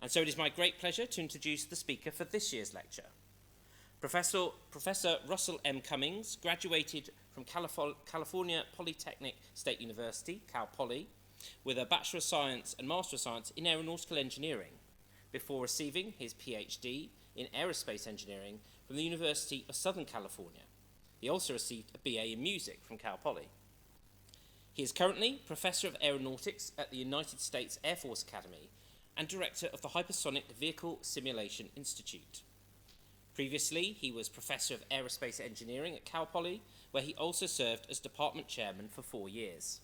And so it is my great pleasure to introduce the speaker for this year's lecture. Professor Russell M. Cummings graduated from California Polytechnic State University, Cal Poly, with a Bachelor of Science and Master of Science in Aeronautical Engineering, before receiving his Ph.D. in Aerospace Engineering from the University of Southern California. He also received a BA in Music from Cal Poly. He is currently Professor of Aeronautics at the United States Air Force Academy and Director of the Hypersonic Vehicle Simulation Institute. Previously, he was Professor of Aerospace Engineering at Cal Poly, where he also served as Department Chairman for 4 years.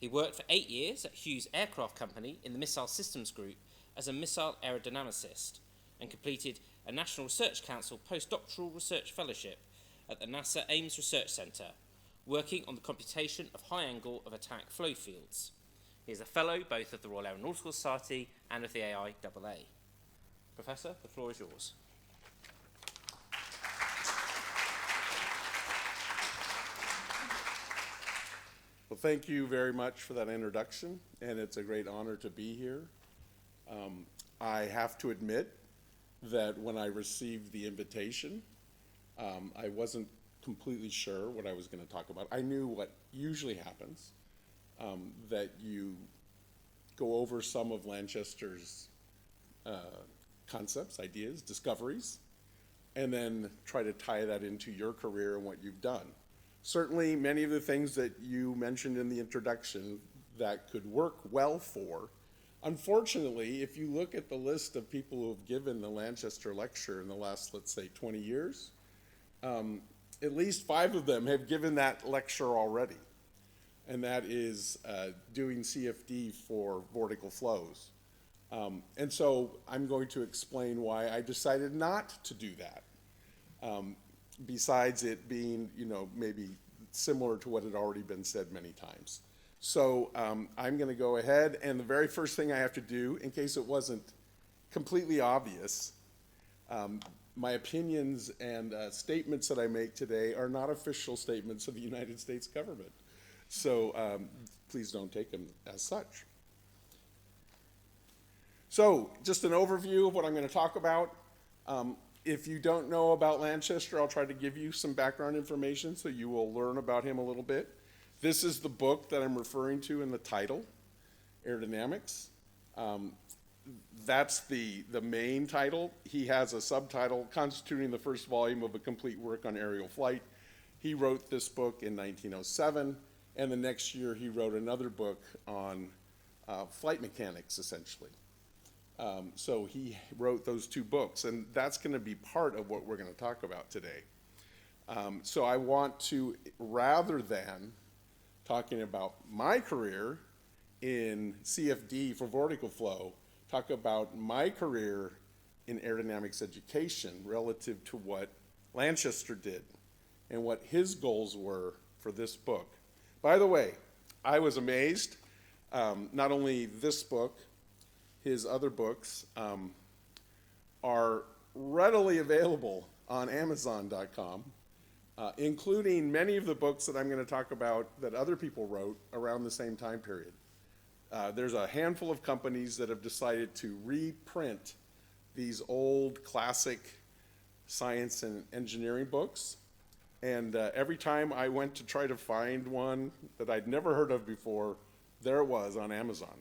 He worked for 8 years at Hughes Aircraft Company in the Missile Systems Group as a missile aerodynamicist and completed a National Research Council postdoctoral research fellowship at the NASA Ames Research Center, working on the computation of high angle of attack flow fields. He is a fellow both of the Royal Aeronautical Society and of the AIAA. Professor, the floor is yours. Well, thank you very much for that introduction, and it's a great honor to be here. I have to admit that when I received the invitation, I wasn't completely sure what I was going to talk about. I knew what usually happens, that you go over some of Lanchester's concepts, ideas, discoveries, and then try to tie that into your career and what you've done. Certainly, many of the things that you mentioned in the introduction that could work well for. Unfortunately, if you look at the list of people who have given the Lanchester lecture in the last, let's say, 20 years, at least 5 of them have given that lecture already. And that is doing CFD for vortical flows. And so I'm going to explain why I decided not to do that. Besides it being, maybe similar to what had already been said many times. So I'm going to go ahead, and the very first thing I have to do, in case it wasn't completely obvious, my opinions and statements that I make today are not official statements of the United States government. So please don't take them as such. So just an overview of what I'm going to talk about. If you don't know about Lanchester, I'll try to give you some background information so you will learn about him a little bit. This is the book that I'm referring to in the title, Aerodynamics. That's the main title. He has a subtitle constituting the first volume of a complete work on aerial flight. He wrote this book in 1907, and the next year he wrote another book on flight mechanics, essentially. So he wrote those 2 books, and that's going to be part of what we're going to talk about today. So I want to, rather than talking about my career in CFD for vortical flow, talk about my career in aerodynamics education relative to what Lanchester did and what his goals were for this book. By the way, I was amazed, not only this book, his other books are readily available on Amazon.com, including many of the books that I'm going to talk about that other people wrote around the same time period. There's a handful of companies that have decided to reprint these old classic science and engineering books. And every time I went to try to find one that I'd never heard of before, there it was on Amazon.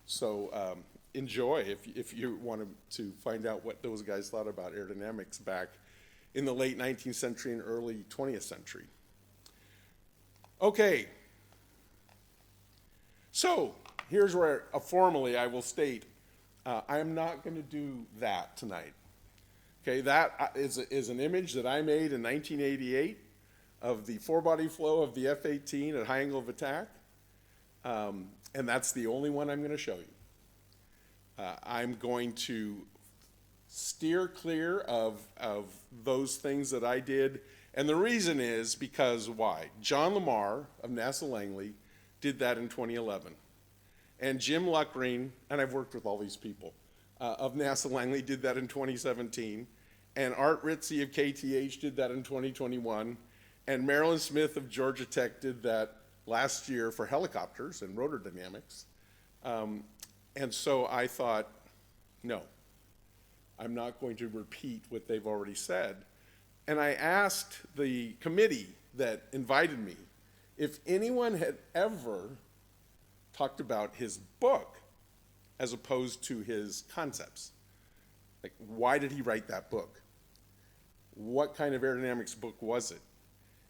So enjoy if you want to find out what those guys thought about aerodynamics back in the late 19th century and early 20th century. Okay, so here's where formally I will state I am not going to do that tonight. Okay, that is an image that I made in 1988 of the four-body flow of the F-18 at high angle of attack, and that's the only one I'm going to show you. I'm going to steer clear of those things that I did, and the reason is because why? John Lamar of NASA Langley did that in 2011, and Jim Luckring, and I've worked with all these people, of NASA Langley did that in 2017, and Art Ritzie of KTH did that in 2021, and Marilyn Smith of Georgia Tech did that last year for helicopters and rotor dynamics. And so I thought, No. I'm not going to repeat what they've already said. And I asked the committee that invited me if anyone had ever talked about his book as opposed to his concepts. Like, why did he write that book? What kind of aerodynamics book was it?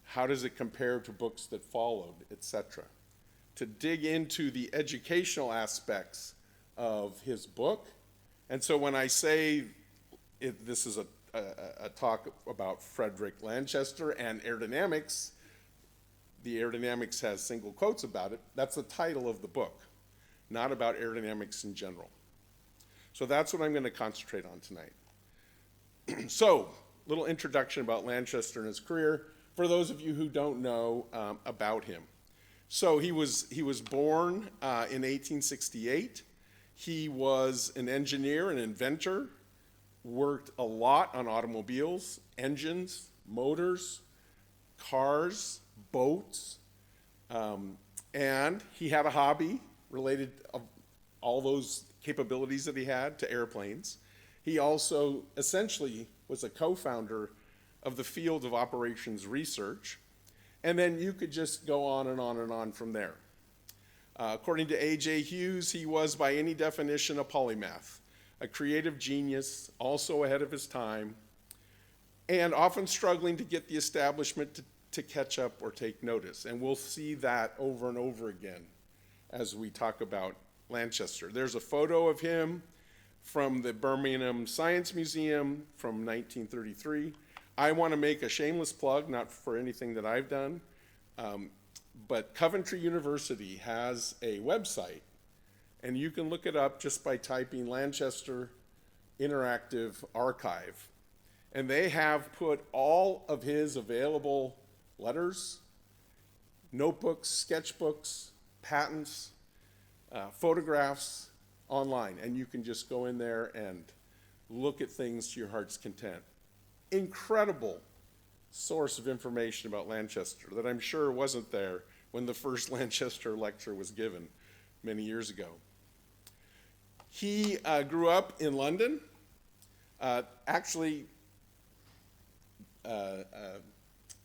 How does it compare to books that followed, etc.? To dig into the educational aspects of his book. And so when I say this is a talk about Frederick Lanchester and aerodynamics, the aerodynamics has single quotes about it. That's the title of the book, not about aerodynamics in general. So that's what I'm going to concentrate on tonight. So, little introduction about Lanchester and his career for those of you who don't know about him. So he was born in 1868. He was an engineer, an inventor, worked a lot on automobiles, engines, motors, cars, boats, and he had a hobby related to all those capabilities that he had to airplanes. He also essentially was a co-founder of the field of operations research, and then you could just go on and on and on from there. According to A.J. Hughes, he was by any definition a polymath, a creative genius, also ahead of his time, and often struggling to get the establishment to catch up or take notice. And we'll see that over and over again as we talk about Lanchester. There's a photo of him from the Birmingham Science Museum from 1933. I want to make a shameless plug, not for anything that I've done, but Coventry University has a website, and you can look it up just by typing Lanchester Interactive Archive. And they have put all of his available letters, notebooks, sketchbooks, patents, photographs online, and you can just go in there and look at things to your heart's content. Incredible source of information about Lanchester that I'm sure wasn't there when the first Lanchester lecture was given many years ago. He grew up in London.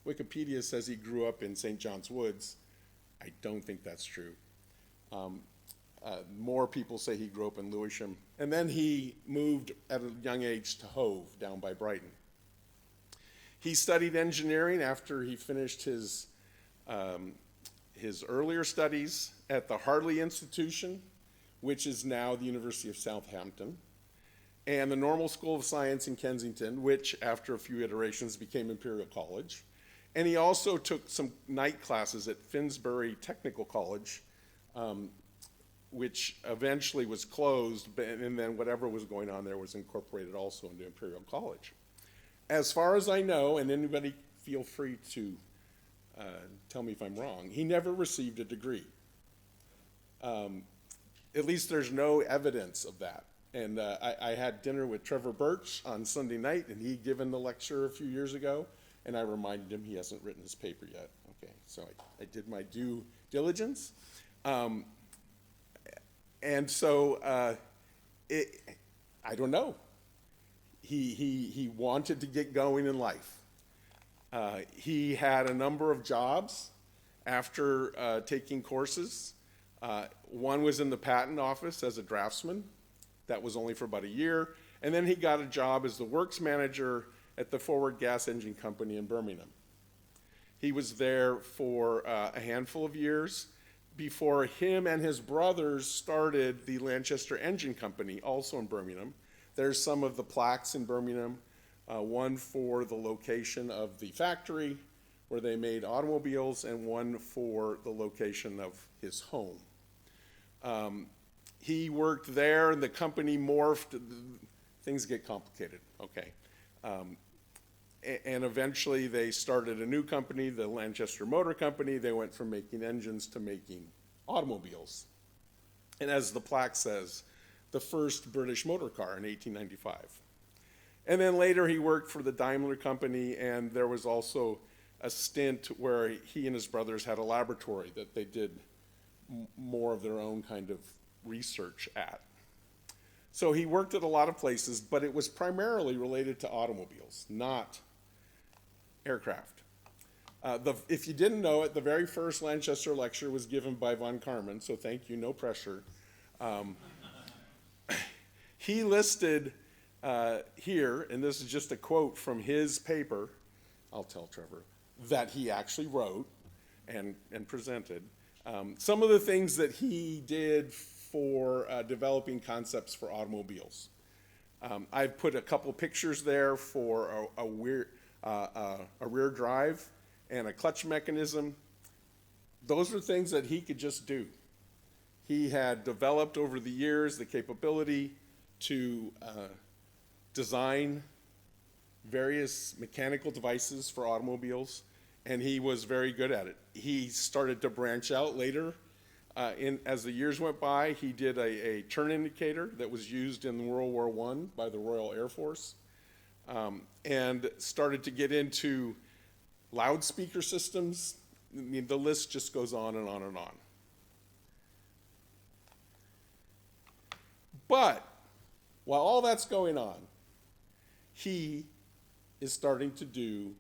Wikipedia says he grew up in St. John's Woods. I don't think that's true. More people say he grew up in Lewisham. And then he moved at a young age to Hove, down by Brighton. He studied engineering after he finished his earlier studies at the Hartley Institution, which is now the University of Southampton, and the Normal School of Science in Kensington, which after a few iterations became Imperial College. And he also took some night classes at Finsbury Technical College, which eventually was closed, and then whatever was going on there was incorporated also into Imperial College. As far as I know, and anybody feel free to tell me if I'm wrong, he never received a degree. At least there's no evidence of that. And I had dinner with Trevor Birch on Sunday night, and he'd given the lecture a few years ago, and I reminded him he hasn't written his paper yet. Okay, so I did my due diligence. And so I don't know. He wanted to get going in life. He had a number of jobs after taking courses. One was in the patent office as a draftsman. That was only for about a year. And then he got a job as the works manager at the Forward Gas Engine Company in Birmingham. He was there for a handful of years before him and his brothers started the Lanchester Engine Company, also in Birmingham. There's some of the plaques in Birmingham, one for the location of the factory where they made automobiles, and one for the location of his home. He worked there, and the company morphed. Things get complicated, okay. And eventually they started a new company, the Lanchester Motor Company. They went from making engines to making automobiles. And as the plaque says, the first British motor car in 1895. And then later he worked for the Daimler Company, and there was also a stint where he and his brothers had a laboratory that they did more of their own kind of research at. So he worked at a lot of places, but it was primarily related to automobiles, not aircraft. If you didn't know it, the very first Lanchester lecture was given by von Karman, so thank you, no pressure. He listed here, and this is just a quote from his paper, I'll tell Trevor, that he actually wrote and presented. Some of the things that he did for developing concepts for automobiles. I've put a couple pictures there for a rear drive and a clutch mechanism. Those are things that he could just do. He had developed over the years the capability to design various mechanical devices for automobiles, and he was very good at it. He started to branch out later. As the years went by, he did a turn indicator that was used in World War I by the Royal Air Force, and started to get into loudspeaker systems. I mean, the list just goes on and on and on. But while all that's going on, he is starting to do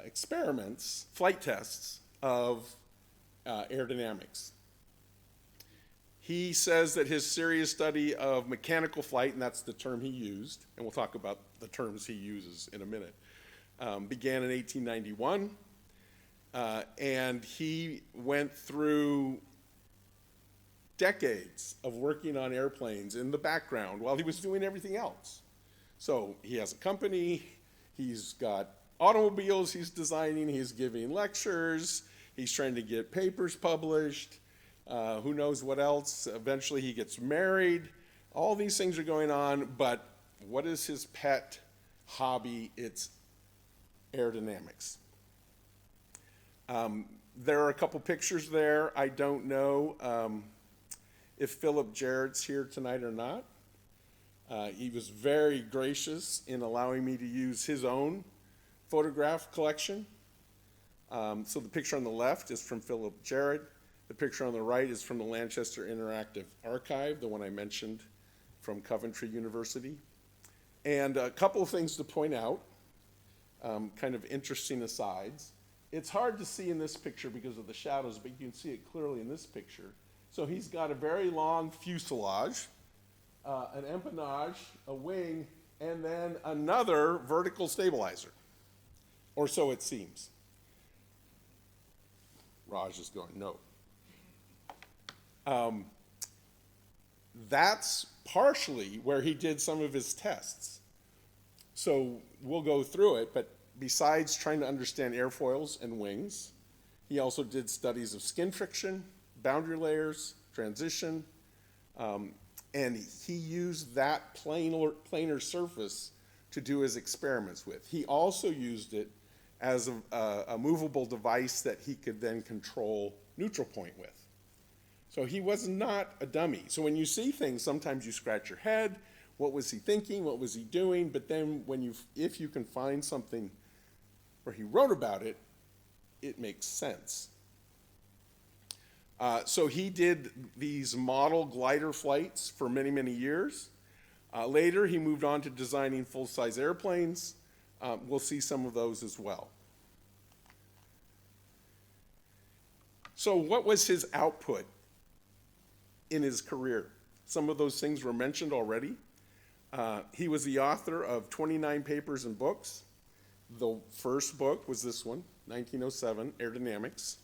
experiments, flight tests of aerodynamics. He says that his serious study of mechanical flight, and that's the term he used, and we'll talk about the terms he uses in a minute, began in 1891, and he went through decades of working on airplanes in the background while he was doing everything else. So he has a company, he's got automobiles he's designing, he's giving lectures, he's trying to get papers published, who knows what else. Eventually he gets married. All these things are going on, but what is his pet hobby? It's aerodynamics. There are a couple pictures there. I don't know if Philip Jarrett's here tonight or not. He was very gracious in allowing me to use his own photograph collection. So the picture on the left is from Philip Jarrett. The picture on the right is from the Lanchester Interactive Archive, the one I mentioned from Coventry University. And a couple of things to point out, kind of interesting asides. It's hard to see in this picture because of the shadows, but you can see it clearly in this picture. So he's got a very long fuselage, an empennage, a wing, and then another vertical stabilizer, or so it seems. Raj is going, no. That's partially where he did some of his tests. So we'll go through it, but besides trying to understand airfoils and wings, he also did studies of skin friction, boundary layers, transition, and he used that planar surface to do his experiments with. He also used it as a movable device that he could then control neutral point with. So he was not a dummy. So when you see things, sometimes you scratch your head. What was he thinking? What was he doing? But then if you can find something where he wrote about it, it makes sense. So he did these model glider flights for many, many years. Later, he moved on to designing full-size airplanes. We'll see some of those as well. So what was his output in his career? Some of those things were mentioned already. He was the author of 29 papers and books. The first book was this one, 1907, Aerodynamics.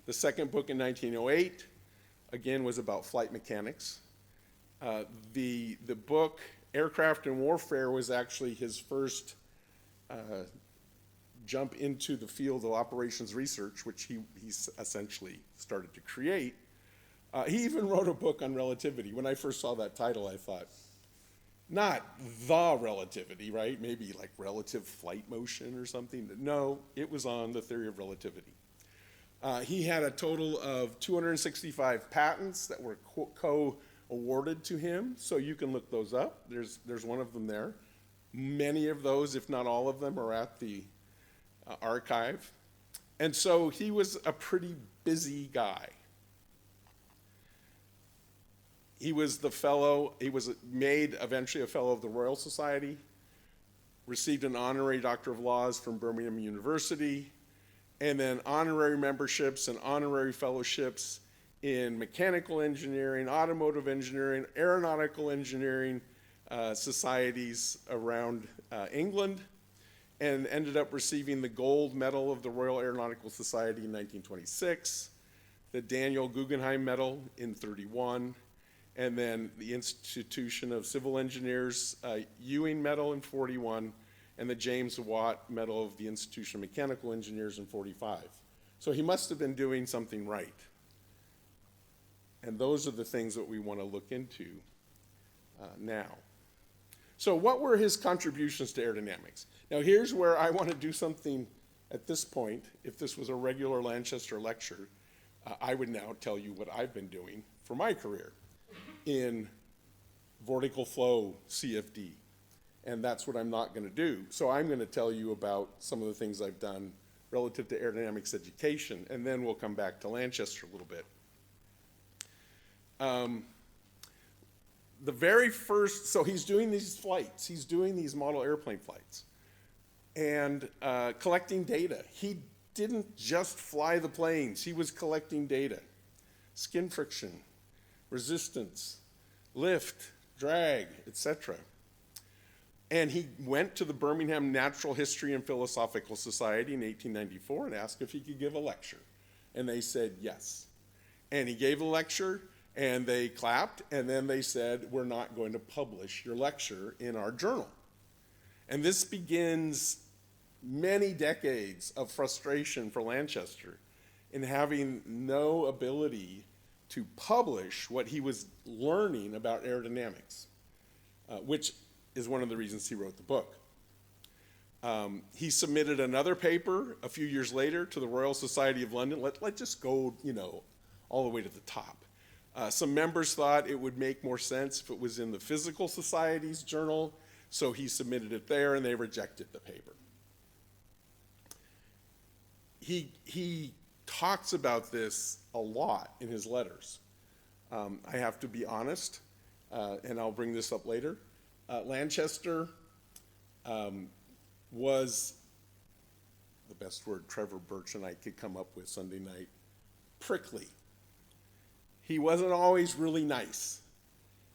The second book in 1908, again, was about flight mechanics. The book, Aircraft and Warfare, was actually his first jump into the field of operations research, which he essentially started to create. He even wrote a book on relativity. When I first saw that title, I thought, not the relativity, right? Maybe like relative flight motion or something. No, it was on the theory of relativity. He had a total of 265 patents that were co-awarded to him, so you can look those up. There's one of them there. Many of those, if not all of them, are at the archive. And so he was a pretty busy guy. He was the fellow, he was made eventually a fellow of the Royal Society, received an honorary Doctor of Laws from Birmingham University, and then honorary memberships and honorary fellowships in mechanical engineering, automotive engineering, aeronautical engineering societies around England, and ended up receiving the gold medal of the Royal Aeronautical Society in 1926, the Daniel Guggenheim Medal in 31, and then the Institution of Civil Engineers Ewing Medal in 41, and the James Watt Medal of the Institution of Mechanical Engineers in 45. So he must have been doing something right. And those are the things that we want to look into now. So what were his contributions to aerodynamics? Now here's where I want to do something at this point. If this was a regular Lanchester lecture, I would now tell you what I've been doing for my career in vertical flow CFD. And that's what I'm not going to do. So I'm going to tell you about some of the things I've done relative to aerodynamics education, and then we'll come back to Lanchester a little bit. The very first, so he's doing these flights, he's doing these model airplane flights, and collecting data. He didn't just fly the planes, he was collecting data. Skin friction, resistance, lift, drag, etc. And he went to the Birmingham Natural History and Philosophical Society in 1894 and asked if he could give a lecture. And they said yes. And he gave a lecture, and they clapped, and then they said, we're not going to publish your lecture in our journal. And this begins many decades of frustration for Lanchester in having no ability to publish what he was learning about aerodynamics, which is one of the reasons he wrote the book. He submitted another paper a few years later to the Royal Society of London. Let's just go, all the way to the top. Some members thought it would make more sense if it was in the Physical Society's journal, so he submitted it there, and they rejected the paper. He talks about this a lot in his letters. I have to be honest, and I'll bring this up later. Lanchester was, the best word Trevor Birch and I could come up with Sunday night, prickly. He wasn't always really nice.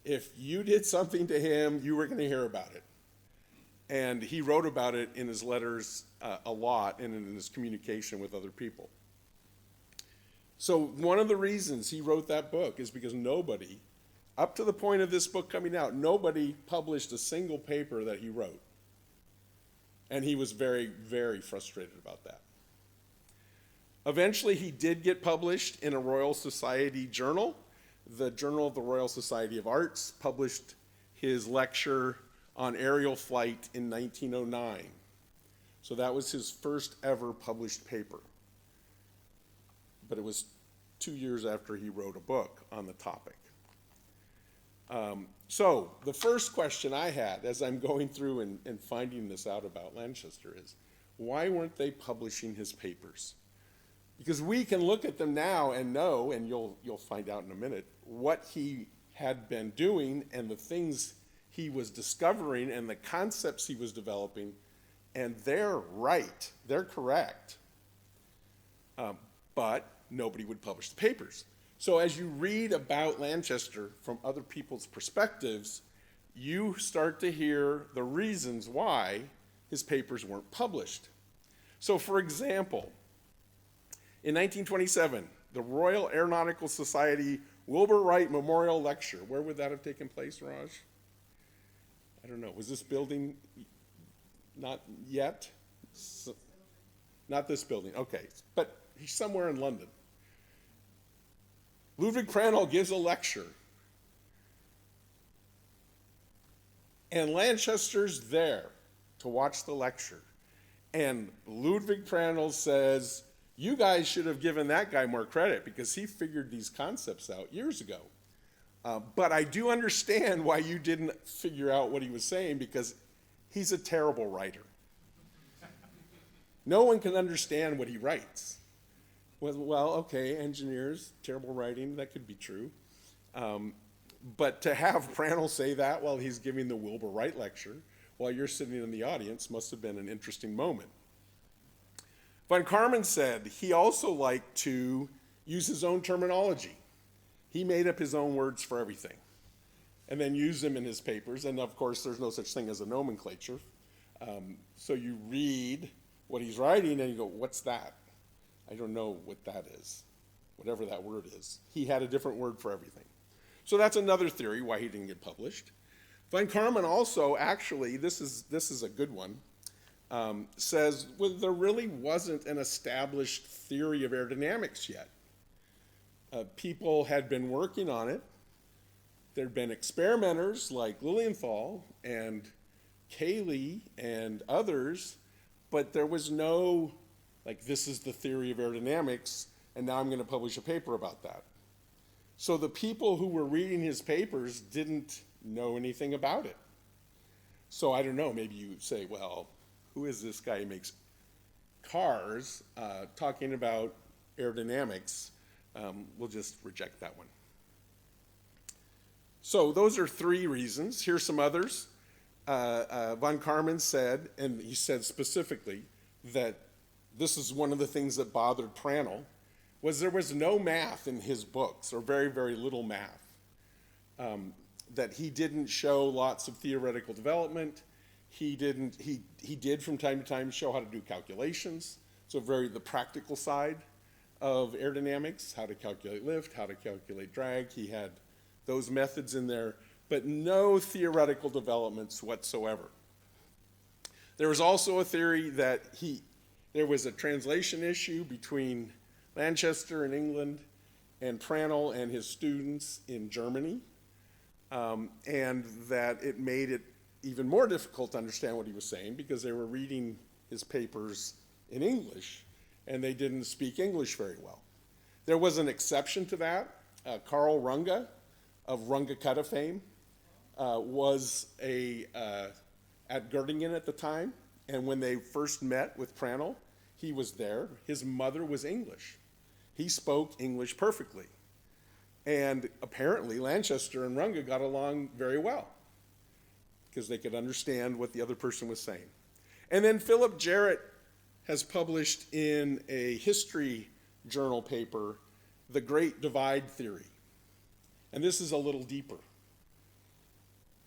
If you did something to him, you were going to hear about it. And he wrote about it in his letters a lot and in his communication with other people. So one of the reasons he wrote that book is because nobody, up to the point of this book coming out, nobody published a single paper that he wrote. And he was very, very frustrated about that. Eventually, he did get published in a Royal Society journal. The Journal of the Royal Society of Arts published his lecture on aerial flight in 1909. So that was his first ever published paper. But it was 2 years after he wrote a book on the topic. So the first question I had as I'm going through and finding this out about Lanchester is, why weren't they publishing his papers? Because we can look at them now and know, and you'll find out in a minute, what he had been doing and the things he was discovering and the concepts he was developing, and they're right, they're correct. But nobody would publish the papers. So as you read about Lanchester from other people's perspectives, you start to hear the reasons why his papers weren't published. So for example, in 1927, the Royal Aeronautical Society Wilbur Wright Memorial Lecture, where would that have taken place, Raj? I don't know, was this building not yet? Not this building, okay, but he's somewhere in London. Ludwig Prandtl gives a lecture, and Lanchester's there to watch the lecture, and Ludwig Prandtl says, you guys should have given that guy more credit because he figured these concepts out years ago. But I do understand why you didn't figure out what he was saying, because he's a terrible writer. No one can understand what he writes. Well, okay, engineers, terrible writing, that could be true. But to have Prandtl say that while he's giving the Wilbur Wright lecture, while you're sitting in the audience, must have been an interesting moment. Von Karman said he also liked to use his own terminology. He made up his own words for everything and then used them in his papers. And of course, there's no such thing as a nomenclature. So you read what he's writing and you go, what's that? I don't know what that is, whatever that word is. He had a different word for everything. So that's another theory why he didn't get published. Von Karman also, actually, this is a good one, says, well, there really wasn't an established theory of aerodynamics yet. People had been working on it. There had been experimenters like Lilienthal and Cayley and others, but there was no, like, this is the theory of aerodynamics, and now I'm going to publish a paper about that. So the people who were reading his papers didn't know anything about it. So I don't know, maybe you say, well, who is this guy who makes cars talking about aerodynamics? We'll just reject that one. So those are three reasons. Here's some others. Von Karman said, and he said specifically, that this is one of the things that bothered Prandtl, was there was no math in his books, or very, very little math. That he didn't show lots of theoretical development. He did from time to time show how to do calculations. So the practical side of aerodynamics, how to calculate lift, how to calculate drag. He had those methods in there, but no theoretical developments whatsoever. There was also a theory that there was a translation issue between Lanchester in England and Prandtl and his students in Germany, and that it made it even more difficult to understand what he was saying because they were reading his papers in English and they didn't speak English very well. There was an exception to that. Carl Runge of Runge-Kutta fame was at Göttingen at the time, and when they first met with Prandtl, he was there. His mother was English. He spoke English perfectly. And apparently Lanchester and Runge got along very well because they could understand what the other person was saying. And then Philip Jarrett has published in a history journal paper, The Great Divide Theory. And this is a little deeper,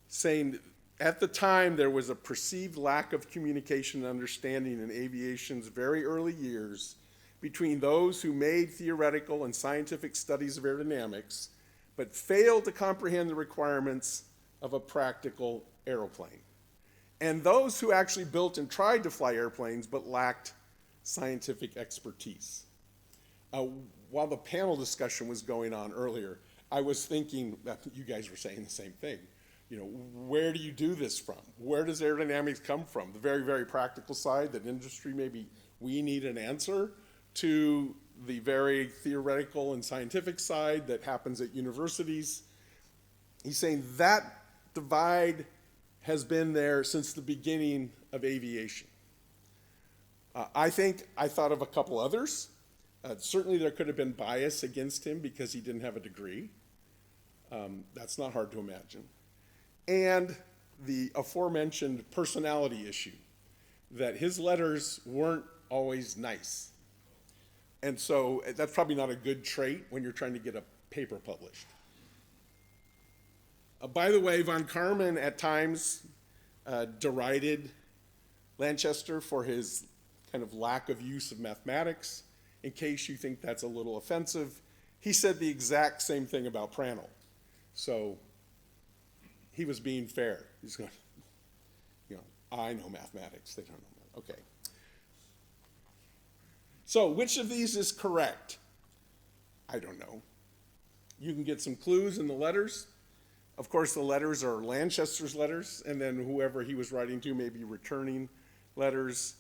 saying at the time there was a perceived lack of communication and understanding in aviation's very early years between those who made theoretical and scientific studies of aerodynamics, but failed to comprehend the requirements of a practical aeroplane, and those who actually built and tried to fly airplanes but lacked scientific expertise. While the panel discussion was going on earlier, I was thinking, you guys were saying the same thing, where do you do this from? Where does aerodynamics come from? The very, very practical side that industry maybe we need an answer, to the very theoretical and scientific side that happens at universities. He's saying that divide has been there since the beginning of aviation. I thought of a couple others. Certainly there could have been bias against him because he didn't have a degree. That's not hard to imagine. And the aforementioned personality issue, that his letters weren't always nice. And so that's probably not a good trait when you're trying to get a paper published. By the way, von Karman at times derided Lanchester for his kind of lack of use of mathematics. In case you think that's a little offensive, he said the exact same thing about Prandtl. So he was being fair. He's going, I know mathematics, they don't know math. Okay. So which of these is correct? I don't know. You can get some clues in the letters. Of course, the letters are Lanchester's letters, and then whoever he was writing to may be returning letters,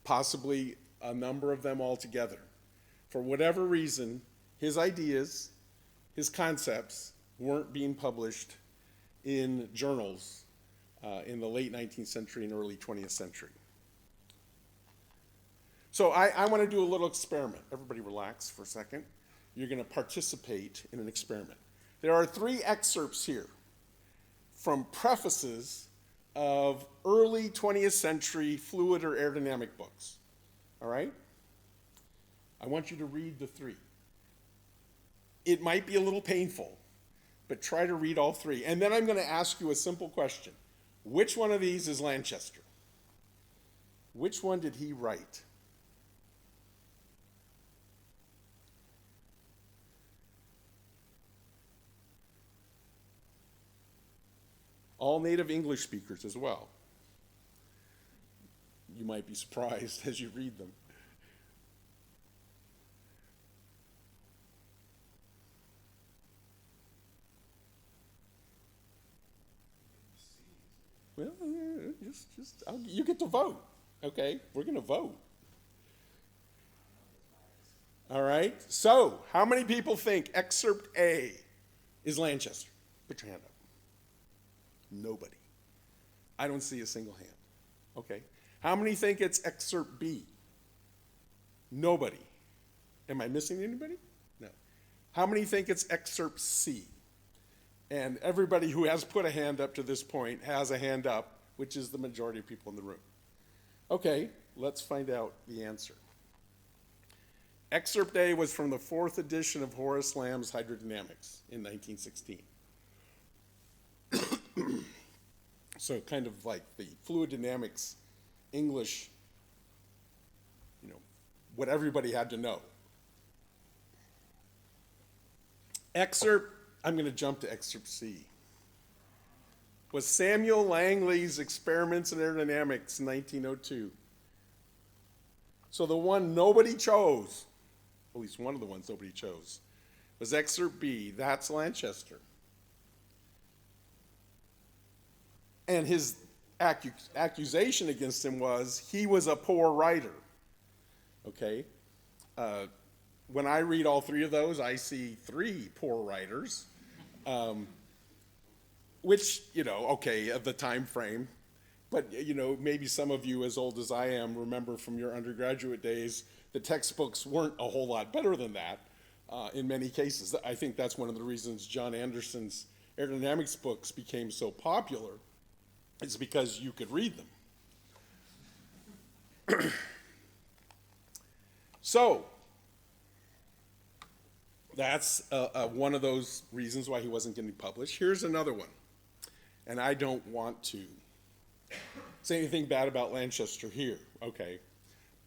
possibly a number of them all together. For whatever reason, his ideas, his concepts weren't being published in journals in the late 19th century and early 20th century. So I want to do a little experiment. Everybody relax for a second. you're going to participate in an experiment. There are 3 excerpts here from prefaces of early 20th century fluid or aerodynamic books. All right? I want you to read the 3. It might be a little painful, but try to read all 3. And then I'm going to ask you a simple question. Which one of these is Lanchester? Which one did he write? All native English speakers as well. You might be surprised as you read them. Well, you get to vote, okay? We're going to vote. All right, so how many people think excerpt A is Lanchester? Put your hand up. Nobody. I don't see a single hand. Okay. How many think it's excerpt B? Nobody. Am I missing anybody? No. How many think it's excerpt C? And everybody who has put a hand up to this point has a hand up, which is the majority of people in the room. Okay, let's find out the answer. Excerpt A was from the 4th edition of Horace Lamb's Hydrodynamics in 1916. So kind of like the fluid dynamics English, what everybody had to know. I'm going to jump to excerpt C. Was Samuel Langley's Experiments in Aerodynamics in 1902. So the one nobody chose, at least one of the ones nobody chose, was excerpt B. That's Lanchester. And his accusation against him was he was a poor writer. Okay? When I read all 3 of those, I see 3 poor writers, which, okay, of the time frame. But, maybe some of you as old as I am remember from your undergraduate days, the textbooks weren't a whole lot better than that in many cases. I think that's one of the reasons John Anderson's aerodynamics books became so popular. It's because you could read them. So, that's one of those reasons why he wasn't getting published. Here's another one. And I don't want to say anything bad about Lanchester here, okay?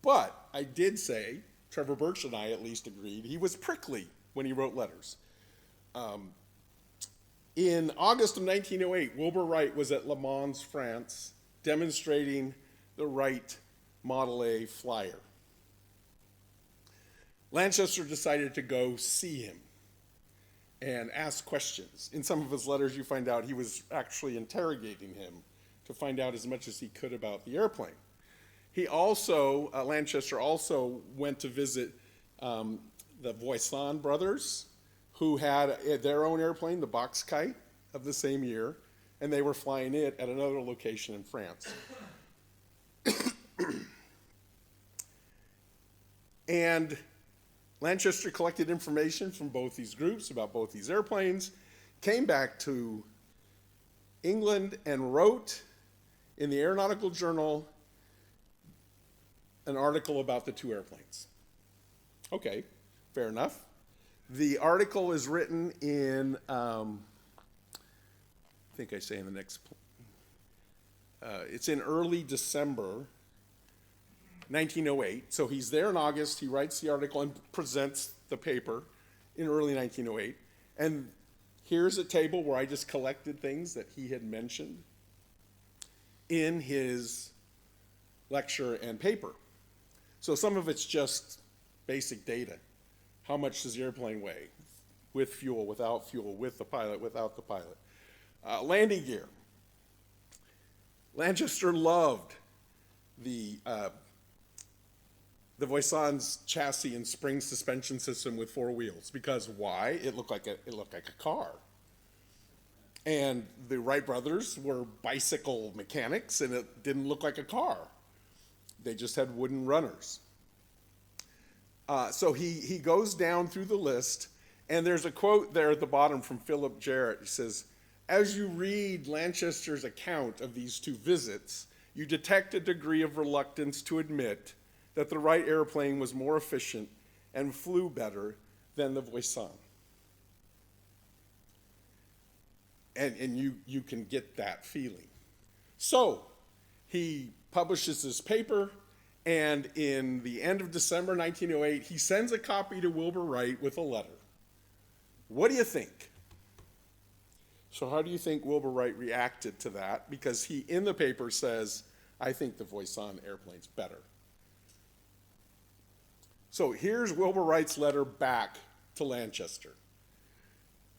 But I did say, Trevor Birch and I at least agreed, he was prickly when he wrote letters. In August of 1908, Wilbur Wright was at Le Mans, France, demonstrating the Wright Model A flyer. Lanchester decided to go see him and ask questions. In some of his letters, you find out he was actually interrogating him to find out as much as he could about the airplane. Lanchester also went to visit the Voisin brothers, who had their own airplane, the Box Kite, of the same year, and they were flying it at another location in France. And Lanchester collected information from both these groups about both these airplanes, came back to England and wrote in the Aeronautical Journal an article about the 2 airplanes. Okay, fair enough. The article is written in, I think I say in the next, it's in early December 1908. So he's there in August, he writes the article and presents the paper in early 1908. And here's a table where I just collected things that he had mentioned in his lecture and paper. So some of it's just basic data. How much does the airplane weigh? With fuel, without fuel, with the pilot, without the pilot. Landing gear. Lanchester loved the Voisin's chassis and spring suspension system with 4 wheels because why? It looked like a car. And the Wright brothers were bicycle mechanics, and it didn't look like a car. They just had wooden runners. So he goes down through the list, and there's a quote there at the bottom from Philip Jarrett. He says, "As you read Lanchester's account of these two visits, you detect a degree of reluctance to admit that the Wright airplane was more efficient and flew better than the Voisin." And you can get that feeling. So he publishes this paper, and in the end of December 1908, he sends a copy to Wilbur Wright with a letter. What do you think? So how do you think Wilbur Wright reacted to that? Because he, in the paper, says, "I think the Voisin airplane's better." So here's Wilbur Wright's letter back to Lanchester.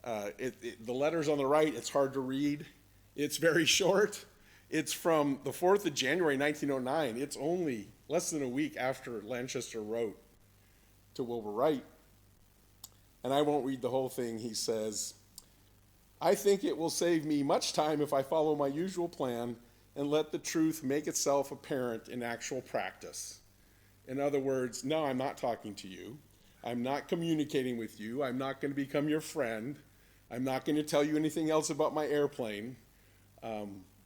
The letter's on the right. It's hard to read. It's very short. It's from the 4th of January, 1909. It's only less than a week after Lanchester wrote to Wilbur Wright. And I won't read the whole thing. He says, "I think it will save me much time if I follow my usual plan and let the truth make itself apparent in actual practice." In other words, no, I'm not talking to you. I'm not communicating with you. I'm not going to become your friend. I'm not going to tell you anything else about my airplane.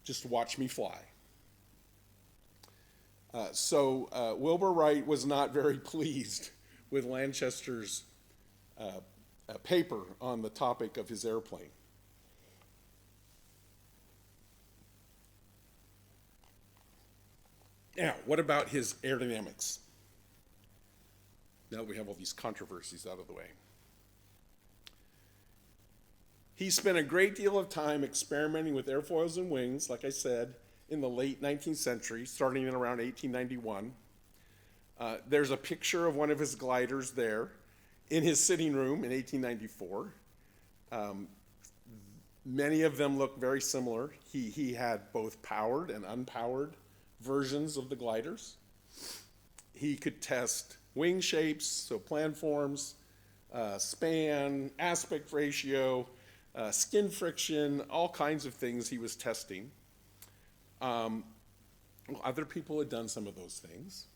Just watch me fly. So Wilbur Wright was not very pleased with Lanchester's paper on the topic of his airplane. Now, what about his aerodynamics? Now that we have all these controversies out of the way. He spent a great deal of time experimenting with airfoils and wings, like I said, in the late 19th century, starting in around 1891. There's a picture of one of his gliders there in his sitting room in 1894. Many of them look very similar. He had both powered and unpowered versions of the gliders. He could test wing shapes, so planforms, span, aspect ratio, skin friction, all kinds of things he was testing. Other people had done some of those things.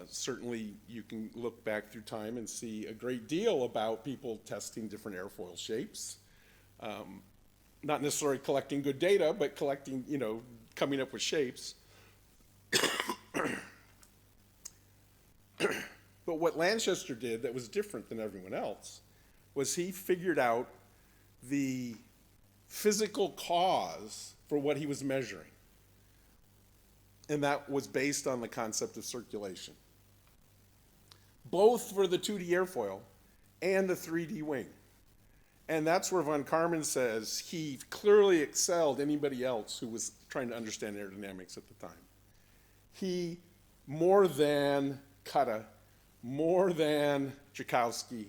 Certainly you can look back through time and see a great deal about people testing different airfoil shapes. Not necessarily collecting good data, but collecting, coming up with shapes. But what Lanchester did that was different than everyone else was he figured out the physical cause for what he was measuring. And that was based on the concept of circulation, both for the 2D airfoil and the 3D wing. And that's where von Karman says he clearly excelled anybody else who was trying to understand aerodynamics at the time. He, more than Kutta, more than Joukowsky,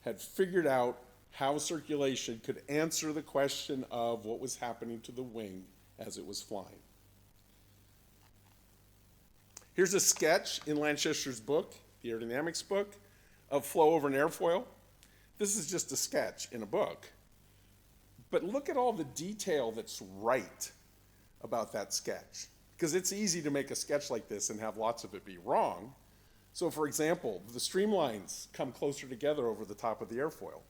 had figured out how circulation could answer the question of what was happening to the wing as it was flying. Here's a sketch in Lanchester's book, the Aerodynamics book, of flow over an airfoil. This is just a sketch in a book. But look at all the detail that's right about that sketch. Because it's easy to make a sketch like this and have lots of it be wrong. So for example, the streamlines come closer together over the top of the airfoil,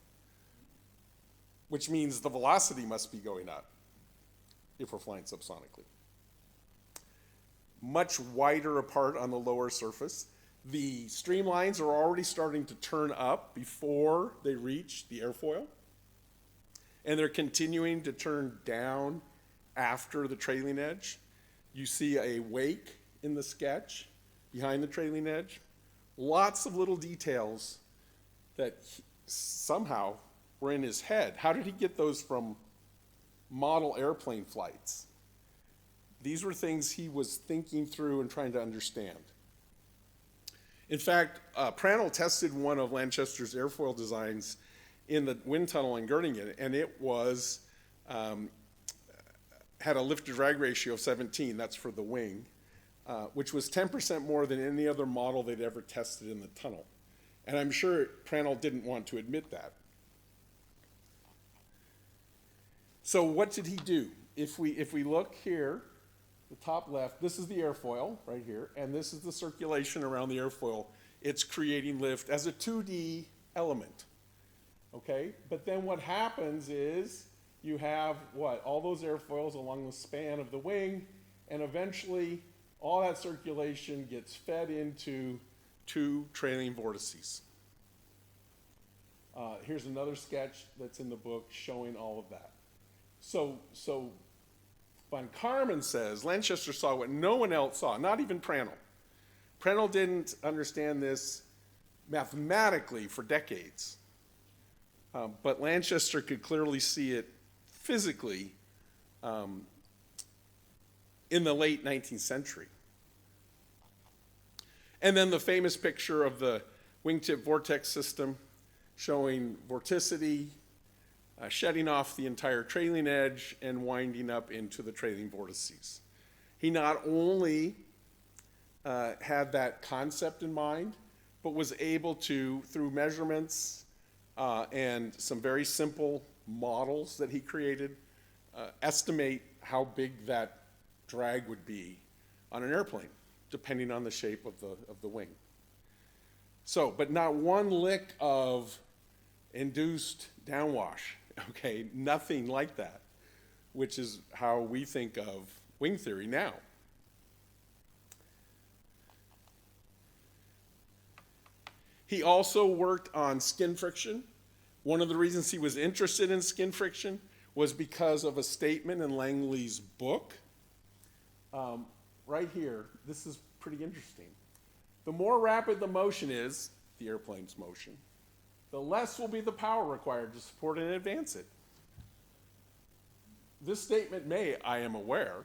which means the velocity must be going up if we're flying subsonically. Much wider apart on the lower surface. The streamlines are already starting to turn up before they reach the airfoil, and they're continuing to turn down after the trailing edge. You see a wake in the sketch behind the trailing edge. Lots of little details that somehow were in his head. How did he get those from model airplane flights? These were things he was thinking through and trying to understand. In fact, Prandtl tested one of Lanchester's airfoil designs in the wind tunnel in Göttingen, and it was had a lift-to-drag ratio of 17, that's for the wing, which was 10% more than any other model they'd ever tested in the tunnel. And I'm sure Prandtl didn't want to admit that. So what did he do? If we look here, the top left, this is the airfoil right here, and this is the circulation around the airfoil it's creating lift as a 2D element, okay? But then what happens is you have, all those airfoils along the span of the wing, and eventually all that circulation gets fed into two trailing vortices. Here's another sketch that's in the book showing all of that. So Von Karman says Lanchester saw what no one else saw, not even Prandtl. Prandtl didn't understand this mathematically for decades, but Lanchester could clearly see it physically in the late 19th century. And then the famous picture of the wingtip vortex system showing vorticity, shedding off the entire trailing edge and winding up into the trailing vortices. He not only had that concept in mind, but was able to, through measurements and some very simple models that he created, estimate how big that drag would be on an airplane, depending on the shape of the wing. So, but not one lick of induced downwash, okay? Nothing like that, which is how we think of wing theory now. He also worked on skin friction. One of the reasons he was interested in skin friction was because of a statement in Langley's book. Right here, this is pretty interesting. The more rapid the motion is, the airplane's motion, the less will be the power required to support and advance it. This statement may, I am aware,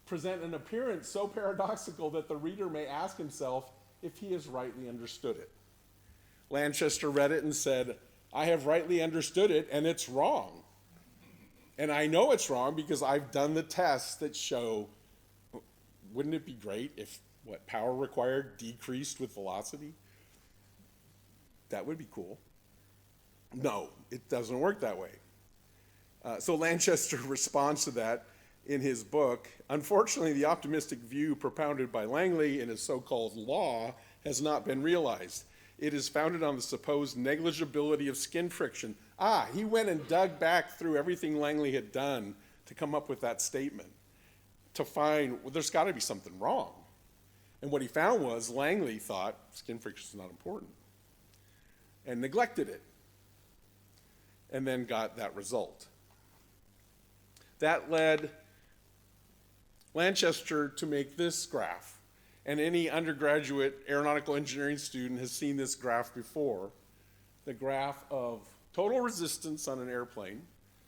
present an appearance so paradoxical that the reader may ask himself if he has rightly understood it. Lanchester read it and said, I have rightly understood it and it's wrong. And I know it's wrong because I've done the tests that show, wouldn't it be great if what power required decreased with velocity? That would be cool. No, it doesn't work that way. So Lanchester responds to that in his book. Unfortunately, the optimistic view propounded by Langley in his so-called law has not been realized. It is founded on the supposed negligibility of skin friction. He went and dug back through everything Langley had done to come up with that statement, to find, well, there's got to be something wrong. And what he found was Langley thought skin friction is not important and neglected it, and then got that result. That led Lanchester to make this graph, and any undergraduate aeronautical engineering student has seen this graph before, the graph of total resistance on an airplane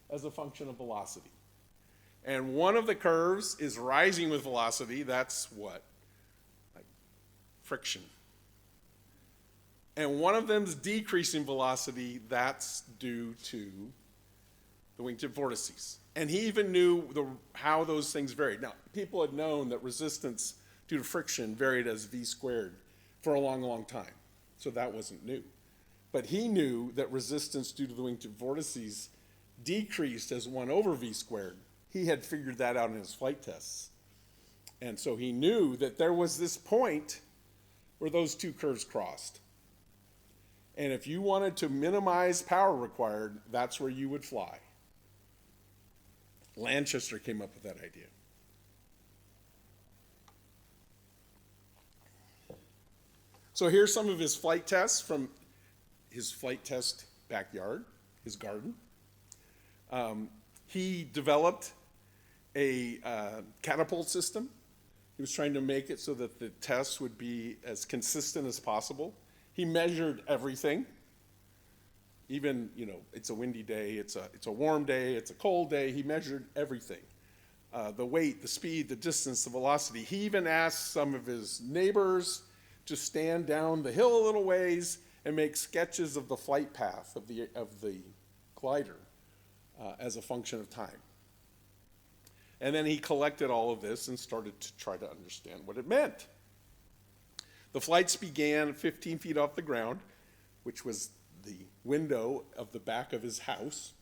as a function of velocity. And one of the curves is rising with velocity. That's what? Like friction. And one of them is decreasing velocity. That's due to the wingtip vortices. And he even knew how those things varied. Now, people had known that resistance due to friction varied as v squared for a long, long time. So that wasn't new. But he knew that resistance due to the wingtip vortices decreased as 1 over v squared. He had figured that out in his flight tests. And so he knew that there was this point where those two curves crossed. And if you wanted to minimize power required, that's where you would fly. Lanchester came up with that idea. So here's some of his flight tests from his flight test backyard, his garden. He developed a catapult system. He was trying to make it so that the tests would be as consistent as possible. He measured everything. Even, it's a windy day, it's a warm day, it's a cold day. He measured everything. The weight, the speed, the distance, the velocity. He even asked some of his neighbors to stand down the hill a little ways and make sketches of the flight path of the glider as a function of time. And then he collected all of this and started to try to understand what it meant. The flights began 15 feet off the ground, which was the window of the back of his house.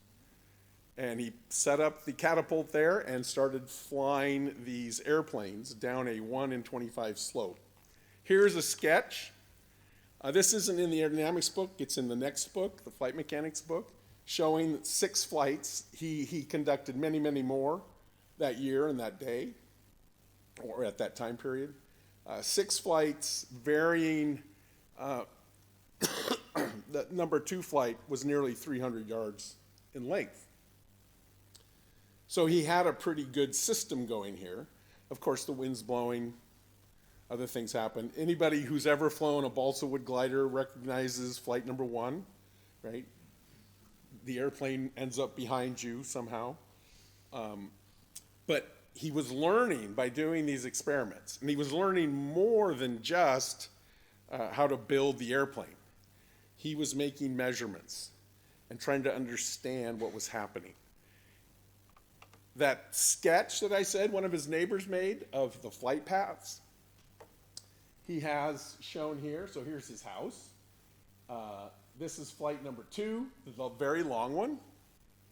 And he set up the catapult there and started flying these airplanes down a 1 in 25 slope. Here's a sketch. This isn't in the aerodynamics book, it's in the next book, the flight mechanics book, showing 6 flights. He conducted many, many more that year and that day, or at that time period. 6 flights varying, the number 2 flight was nearly 300 yards in length. So he had a pretty good system going here. Of course, the wind's blowing, other things happen. Anybody who's ever flown a balsa wood glider recognizes flight number 1, right? The airplane ends up behind you somehow. But he was learning by doing these experiments, and he was learning more than just how to build the airplane. He was making measurements and trying to understand what was happening. That sketch that I said one of his neighbors made of the flight paths, he has shown here. So here's his house. This is flight number 2, the very long one.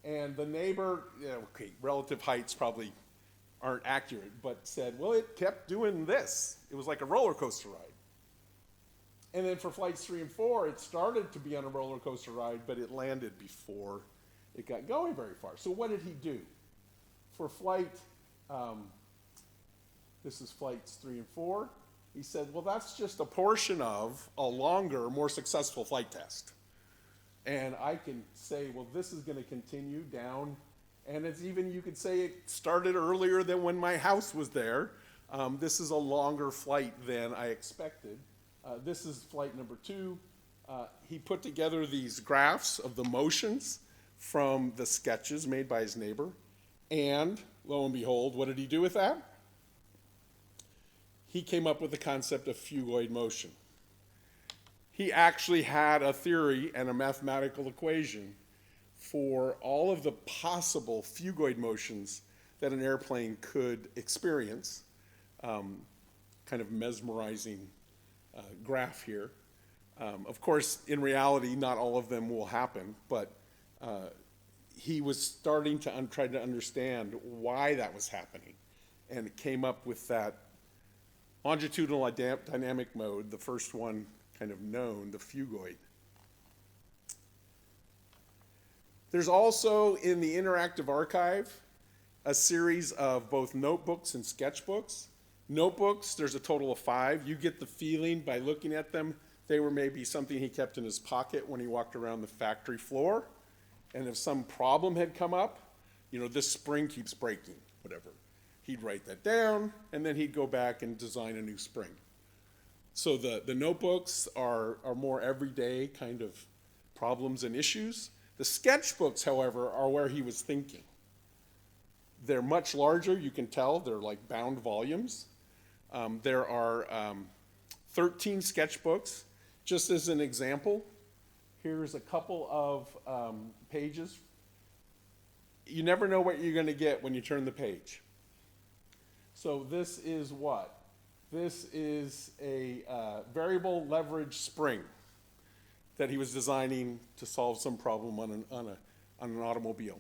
And the neighbor, okay, relative heights probably aren't accurate, but said, well, it kept doing this. It was like a roller coaster ride. And then for flights 3 and 4, it started to be on a roller coaster ride, but it landed before it got going very far. So what did he do? For flight, this is flights 3 and 4, he said, well, that's just a portion of a longer, more successful flight test. And I can say, well, this is going to continue down. And it's even, you could say it started earlier than when my house was there. This is a longer flight than I expected. This is flight number 2. He put together these graphs of the motions from the sketches made by his neighbor. And lo and behold, what did he do with that? He came up with the concept of phugoid motion. He actually had a theory and a mathematical equation for all of the possible phugoid motions that an airplane could experience. Kind of mesmerizing graph here. Of course, in reality, not all of them will happen, but he was starting to try to understand why that was happening, and it came up with that longitudinal dynamic mode, the first one kind of known, the phugoid. There's also in the interactive archive a series of both notebooks and sketchbooks. Notebooks, there's a total of 5. You get the feeling by looking at them, they were maybe something he kept in his pocket when he walked around the factory floor. And if some problem had come up, this spring keeps breaking, whatever. He'd write that down, and then he'd go back and design a new spring. So the notebooks are more everyday kind of problems and issues. The sketchbooks, however, are where he was thinking. They're much larger, you can tell. They're like bound volumes. There are 13 sketchbooks. Just as an example, here's a couple of pages. You never know what you're going to get when you turn the page. So this is what? This is a variable leverage spring that he was designing to solve some problem on an automobile.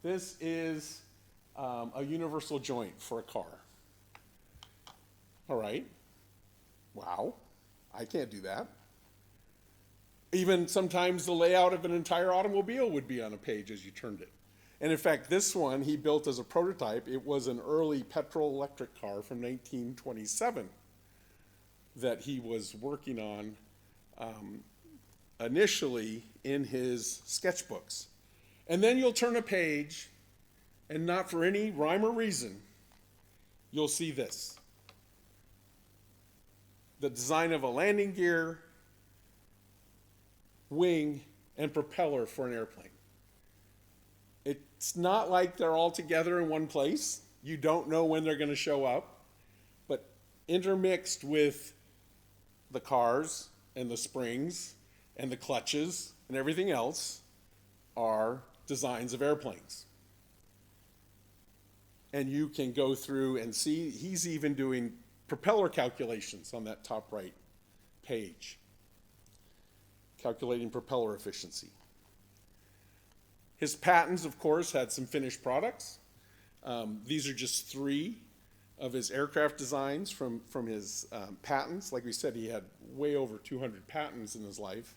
This is a universal joint for a car. All right. Wow. I can't do that. Even sometimes the layout of an entire automobile would be on a page as you turned it. And in fact, this one he built as a prototype. It was an early petrol-electric car from 1927 that he was working on initially in his sketchbooks. And then you'll turn a page, and not for any rhyme or reason, you'll see this. The design of a landing gear, wing, and propeller for an airplane. It's not like they're all together in one place. You don't know when they're going to show up, but intermixed with the cars and the springs and the clutches and everything else are designs of airplanes. And you can go through and see, he's even doing propeller calculations on that top right page, calculating propeller efficiency. His patents, of course, had some finished products. These are just 3 of his aircraft designs from his patents. Like we said, he had way over 200 patents in his life.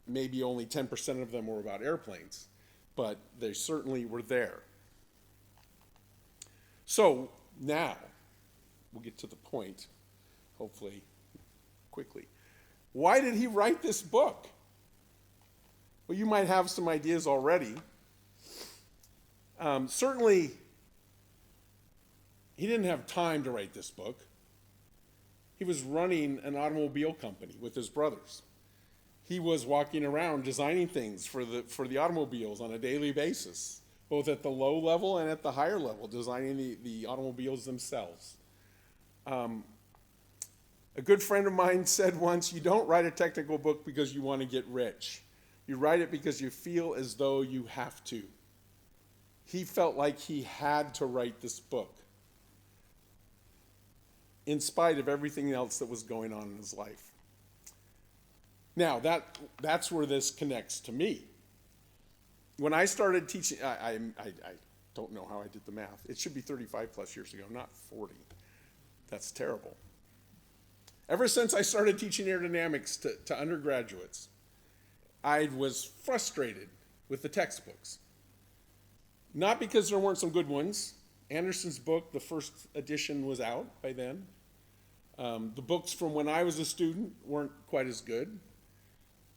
Maybe only 10% of them were about airplanes, but they certainly were there. So now, we'll get to the point, hopefully quickly. Why did he write this book? Well, you might have some ideas already. Certainly, he didn't have time to write this book. He was running an automobile company with his brothers. He was walking around designing things for the automobiles on a daily basis, both at the low level and at the higher level, designing the automobiles themselves. A good friend of mine said once, you don't write a technical book because you want to get rich. You write it because you feel as though you have to. He felt like he had to write this book, in spite of everything else that was going on in his life. Now, that's where this connects to me. When I started teaching, I don't know how I did the math. It should be 35 plus years ago, not 40. That's terrible. Ever since I started teaching aerodynamics to undergraduates, I was frustrated with the textbooks. Not because there weren't some good ones. Anderson's book, the first edition, was out by then. The books from when I was a student weren't quite as good.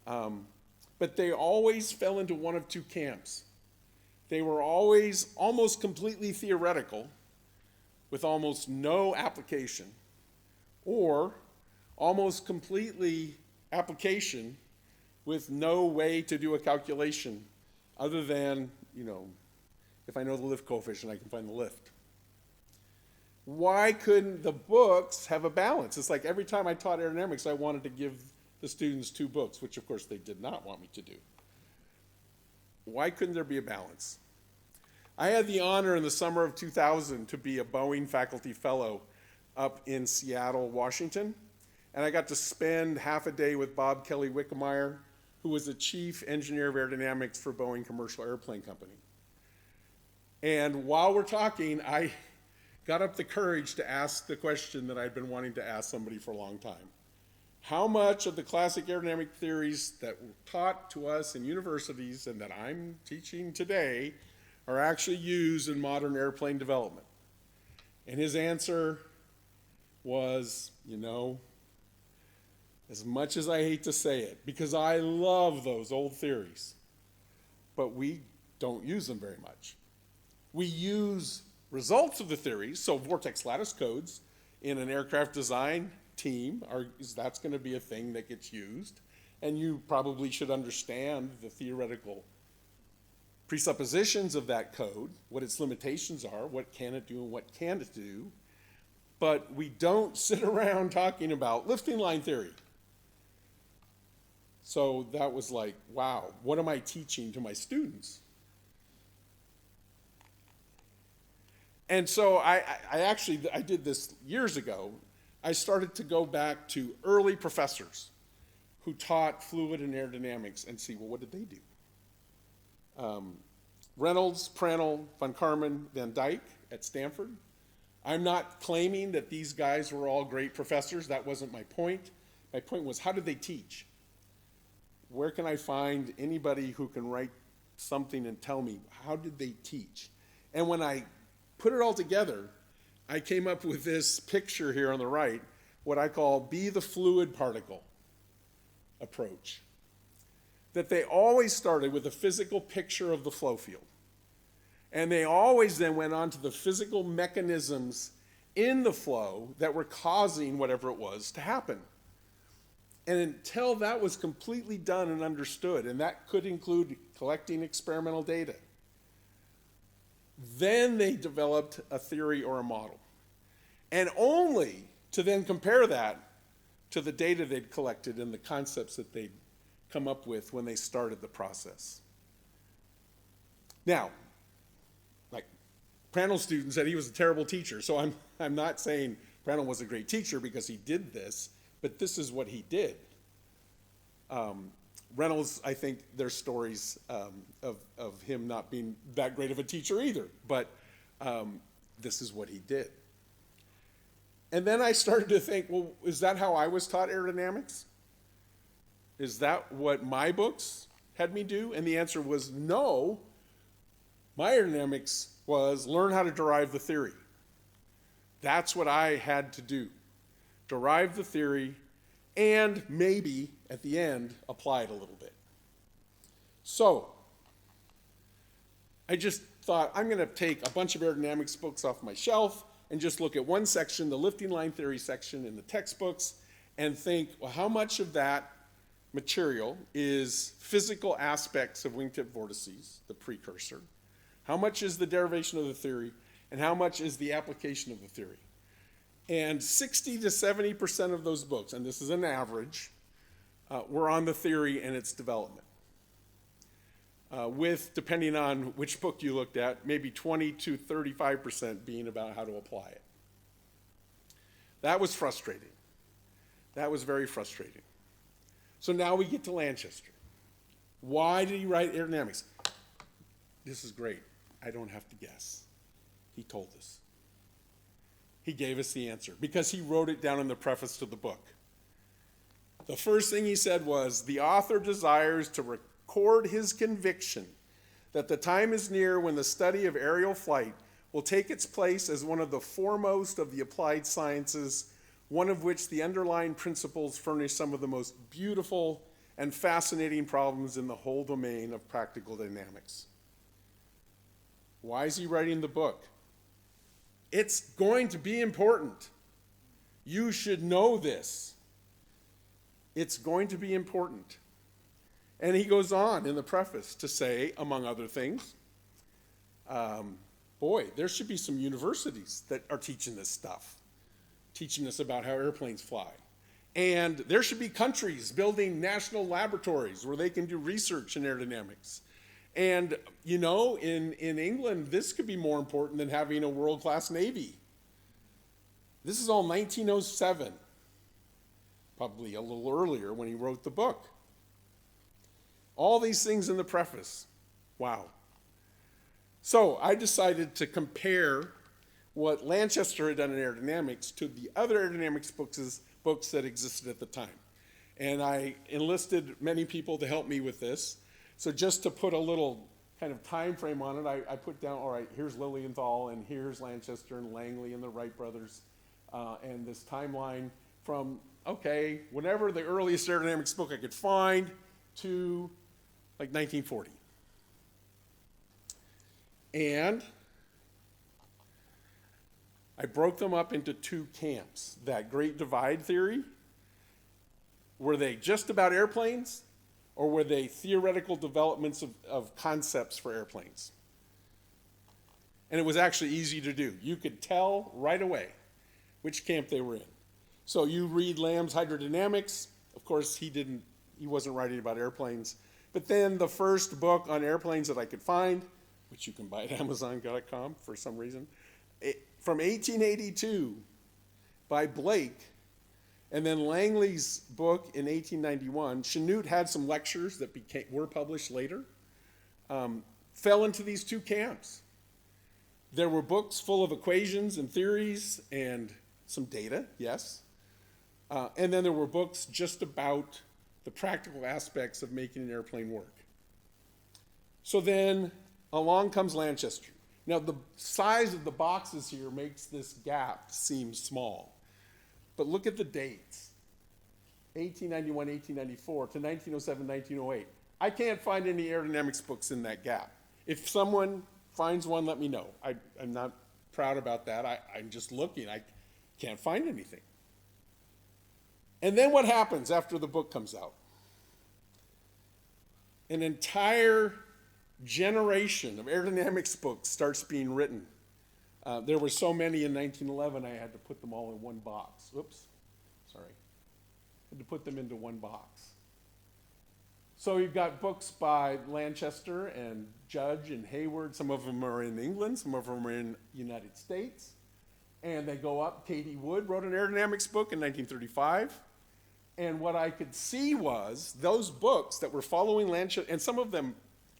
But they always fell into one of two camps. They were always almost completely theoretical, with almost no application, or almost completely application with no way to do a calculation other than, if I know the lift coefficient, I can find the lift. Why couldn't the books have a balance? It's like every time I taught aerodynamics, I wanted to give the students 2 books, which of course they did not want me to do. Why couldn't there be a balance? I had the honor in the summer of 2000 to be a Boeing faculty fellow up in Seattle, Washington, and I got to spend half a day with Bob Kelly Wickemeyer, who was the chief engineer of aerodynamics for Boeing Commercial Airplane Company. And while we're talking, I got up the courage to ask the question that I'd been wanting to ask somebody for a long time. How much of the classic aerodynamic theories that were taught to us in universities and that I'm teaching today are actually used in modern airplane development? And his answer was, as much as I hate to say it, because I love those old theories, but we don't use them very much. We use results of the theories, so vortex lattice codes in an aircraft design team, that's going to be a thing that gets used, and you probably should understand the theoretical presuppositions of that code, what its limitations are, what can it do and what can't it do, but we don't sit around talking about lifting line theory. So that was like, wow, what am I teaching to my students? And so I did this years ago. I started to go back to early professors who taught fluid and aerodynamics and see, well, what did they do? Reynolds, Prandtl, von Karman, Van Dyke at Stanford. I'm not claiming that these guys were all great professors. That wasn't my point. My point was, how did they teach? Where can I find anybody who can write something and tell me, how did they teach? And when I put it all together, I came up with this picture here on the right, what I call be the fluid particle approach. That they always started with a physical picture of the flow field. And they always then went on to the physical mechanisms in the flow that were causing whatever it was to happen. And until that was completely done and understood, and that could include collecting experimental data, then they developed a theory or a model. And only to then compare that to the data they'd collected and the concepts that they'd come up with when they started the process. Now, like Prandtl's student said he was a terrible teacher, so I'm not saying Prandtl was a great teacher because he did this, but this is what he did. Reynolds, I think there's stories of him not being that great of a teacher either, but this is what he did. And then I started to think, well, is that how I was taught aerodynamics? Is that what my books had me do? And the answer was no. My aerodynamics was learn how to derive the theory. That's what I had to do. Derive the theory and maybe at the end apply it a little bit. So I just thought I'm going to take a bunch of aerodynamics books off my shelf and just look at one section, the lifting line theory section in the textbooks, and think, well, how much of that material is physical aspects of wingtip vortices, the precursor? How much is the derivation of the theory? And how much is the application of the theory? And 60 to 70% of those books, and this is an average, were on the theory and its development. With, depending on which book you looked at, maybe 20 to 35% being about how to apply it. That was frustrating. That was very frustrating. So now we get to Lanchester. Why did he write aerodynamics? This is great. I don't have to guess. He told us. He gave us the answer because he wrote it down in the preface to the book. The first thing he said was, the author desires to record his conviction that the time is near when the study of aerial flight will take its place as one of the foremost of the applied sciences, one of which the underlying principles furnish some of the most beautiful and fascinating problems in the whole domain of practical dynamics. Why is he writing the book? It's going to be important. You should know this. It's going to be important. And he goes on in the preface to say, among other things, boy, there should be some universities that are teaching this stuff, teaching us about how airplanes fly. And there should be countries building national laboratories where they can do research in aerodynamics. And, you know, in England, this could be more important than having a world-class Navy. This is all 1907, probably a little earlier when he wrote the book. All these things in the preface. Wow. So I decided to compare what Lanchester had done in aerodynamics to the other aerodynamics books that existed at the time. And I enlisted many people to help me with this. So just to put a little kind of time frame on it, I put down, all right, here's Lilienthal, and here's Lanchester and Langley and the Wright brothers, and this timeline from, okay, whenever the earliest aerodynamics book I could find to like 1940. And I broke them up into two camps. That Great Divide theory, were they just about airplanes? Or were they theoretical developments of concepts for airplanes? And it was actually easy to do. You could tell right away which camp they were in. So you read Lamb's Hydrodynamics. Of course, he wasn't writing about airplanes. But then the first book on airplanes that I could find, which you can buy at Amazon.com for some reason, from 1882 by Blake, and then Langley's book in 1891, Chanute had some lectures that were published later, fell into these two camps. There were books full of equations and theories and some data, yes. And then there were books just about the practical aspects of making an airplane work. So then along comes Lanchester. Now the size of the boxes here makes this gap seem small. But look at the dates, 1891, 1894 to 1907, 1908. I can't find any aerodynamics books in that gap. If someone finds one, let me know. I'm not proud about that. I'm just looking. I can't find anything. And then what happens after the book comes out? An entire generation of aerodynamics books starts being written. There were so many in 1911, I had to put them all in one box. Oops, sorry. I had to put them into one box. So you've got books by Lanchester and Judge and Hayward. Some of them are in England, some of them are in the United States. And they go up. Katie Wood wrote an aerodynamics book in 1935. And what I could see was those books that were following Lanchester, and some of them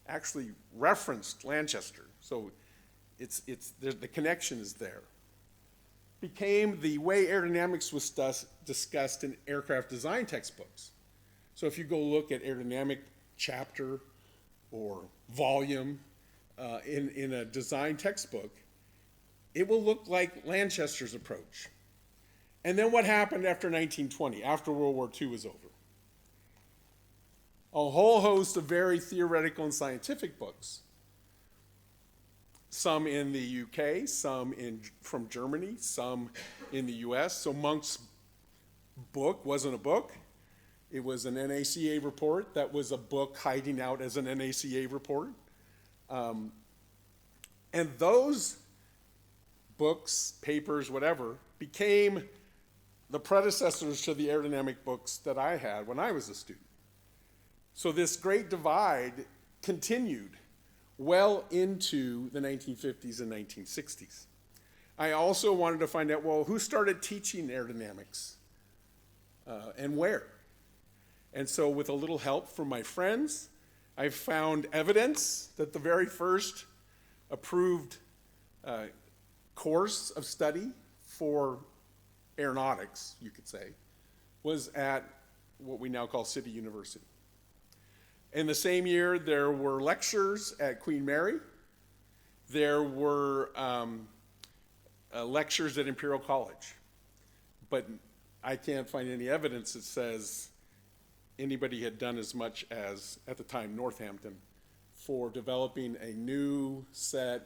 actually referenced Lanchester. So the connection is there. Became the way aerodynamics was discussed in aircraft design textbooks. So if you go look at aerodynamic chapter or volume in a design textbook, it will look like Lanchester's approach. And then what happened after 1920, after World War II was over? A whole host of very theoretical and scientific books. Some in the UK, some from Germany, some in the US. So Monk's book wasn't a book. It was an NACA report that was a book hiding out as an NACA report. And those books, papers, whatever, became the predecessors to the aerodynamic books that I had when I was a student. So this great divide continued well into the 1950s and 1960s. I also wanted to find out, well, who started teaching aerodynamics and where? And so with a little help from my friends, I found evidence that the very first approved course of study for aeronautics, you could say, was at what we now call City University. In the same year, there were lectures at Queen Mary. There were lectures at Imperial College. But I can't find any evidence that says anybody had done as much as, at the time, Northampton, for developing a new set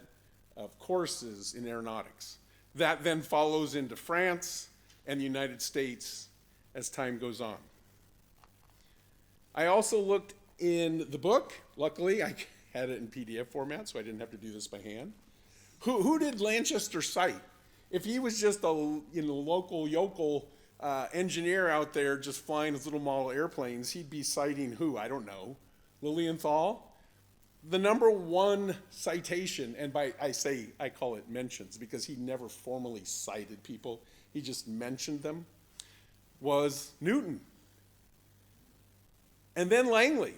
of courses in aeronautics. That then follows into France and the United States as time goes on. I also looked in the book. Luckily, I had it in PDF format, so I didn't have to do this by hand. Who did Lanchester cite? If he was just a local yokel engineer out there just flying his little model airplanes, he'd be citing who? I don't know. Lilienthal? The number one citation, and I call it mentions because he never formally cited people, he just mentioned them, was Newton. And then Langley.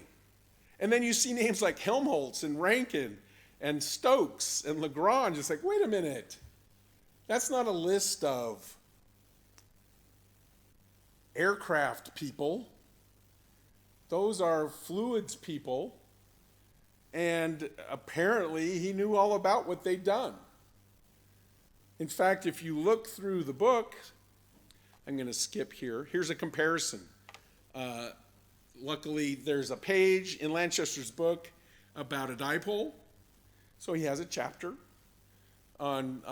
And then you see names like Helmholtz and Rankine and Stokes and Lagrange. It's like, wait a minute. That's not a list of aircraft people. Those are fluids people. And apparently he knew all about what they'd done. In fact, if you look through the book, I'm going to skip here. Here's a comparison. Luckily, there's a page in Lanchester's book about a dipole. So he has a chapter on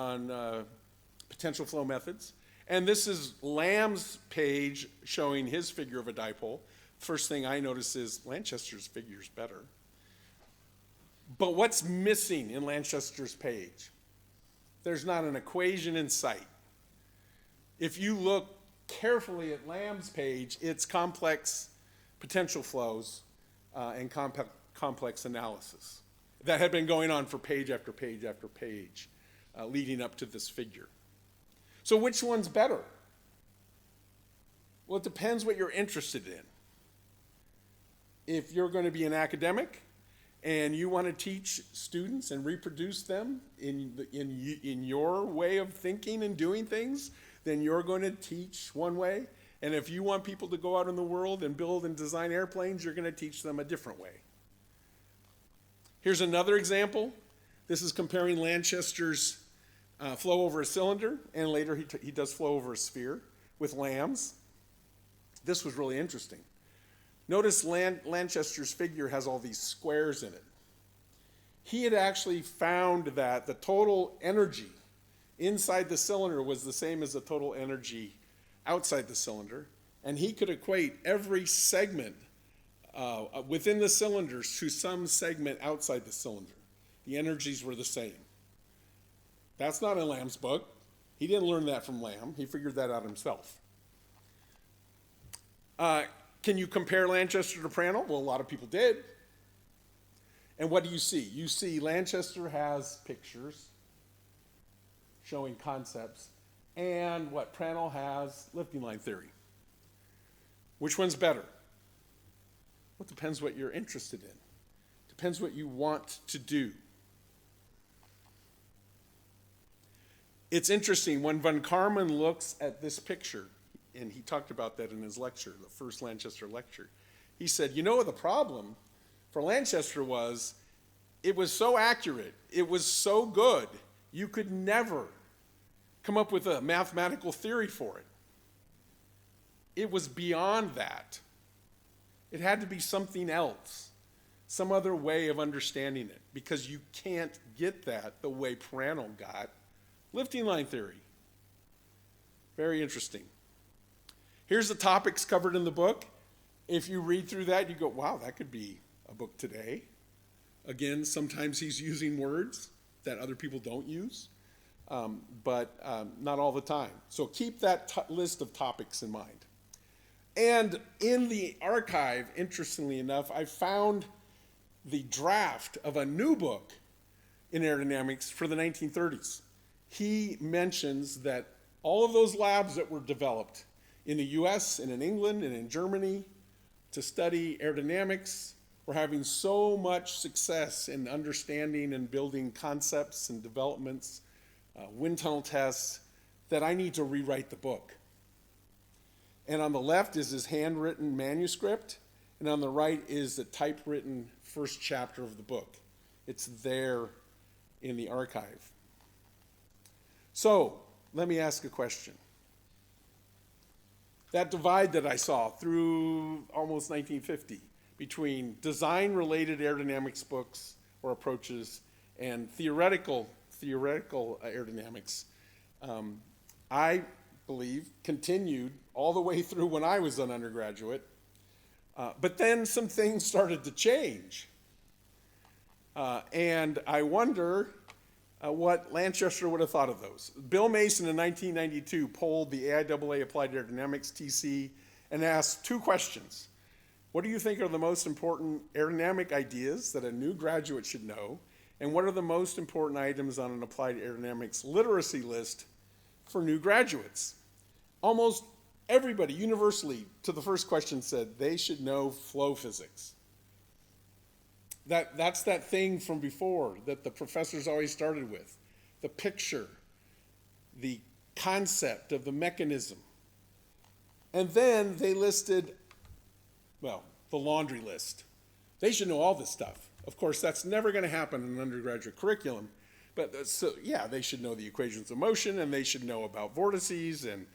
potential flow methods. And this is Lamb's page showing his figure of a dipole. First thing I notice is Lanchester's figure's better. But what's missing in Lanchester's page? There's not an equation in sight. If you look carefully at Lamb's page, it's complex potential flows and complex analysis that had been going on for page after page after page leading up to this figure. So which one's better? Well, it depends what you're interested in. If you're going to be an academic and you want to teach students and reproduce them in your way of thinking and doing things, then you're going to teach one way. And if you want people to go out in the world and build and design airplanes, you're going to teach them a different way. Here's another example. This is comparing Lanchester's flow over a cylinder, and later he does flow over a sphere with Lamb's. This was really interesting. Notice Lanchester's figure has all these squares in it. He had actually found that the total energy inside the cylinder was the same as the total energy outside the cylinder, and he could equate every segment within the cylinders to some segment outside the cylinder. The energies were the same. That's not in Lamb's book. He didn't learn that from Lamb. He figured that out himself. Can you compare Lanchester to Prandtl? Well, a lot of people did. And what do you see? You see Lanchester has pictures showing concepts, and what Prandtl has lifting line theory. Which one's better? Well, it depends what you're interested in. Depends what you want to do. It's interesting, when von Karman looks at this picture, and he talked about that in his lecture, the first Lanchester lecture, he said, you know what the problem for Lanchester was? It was so accurate, it was so good, you could never come up with a mathematical theory for it. It was beyond that. It had to be something else, some other way of understanding it, because you can't get that the way Prandtl got lifting line theory. Very interesting. Here's the topics covered in the book. If you read through that, you go, wow, that could be a book today. Again, sometimes he's using words that other people don't use, but not all the time. So keep that list of topics in mind. And in the archive, interestingly enough, I found the draft of a new book in aerodynamics for the 1930s. He mentions that all of those labs that were developed in the US and in England and in Germany to study aerodynamics were having so much success in understanding and building concepts and developments, wind tunnel tests, that I need to rewrite the book. And on the left is his handwritten manuscript, and on the right is the typewritten first chapter of the book. It's there in the archive. So, let me ask a question. That divide that I saw through almost 1950 between design-related aerodynamics books or approaches and theoretical aerodynamics, I believe continued all the way through when I was an undergraduate. But then some things started to change. And I wonder what Lanchester would have thought of those. Bill Mason in 1992 polled the AIAA Applied Aerodynamics TC and asked two questions. What do you think are the most important aerodynamic ideas that a new graduate should know? And what are the most important items on an applied aerodynamics literacy list for new graduates? Almost everybody universally to the first question said they should know flow physics. That's that thing from before that the professors always started with. The picture, the concept of the mechanism. And then they listed, well, the laundry list. They should know all this stuff. Of course, that's never going to happen in an undergraduate curriculum. But so, yeah, they should know the equations of motion, and they should know about vortices and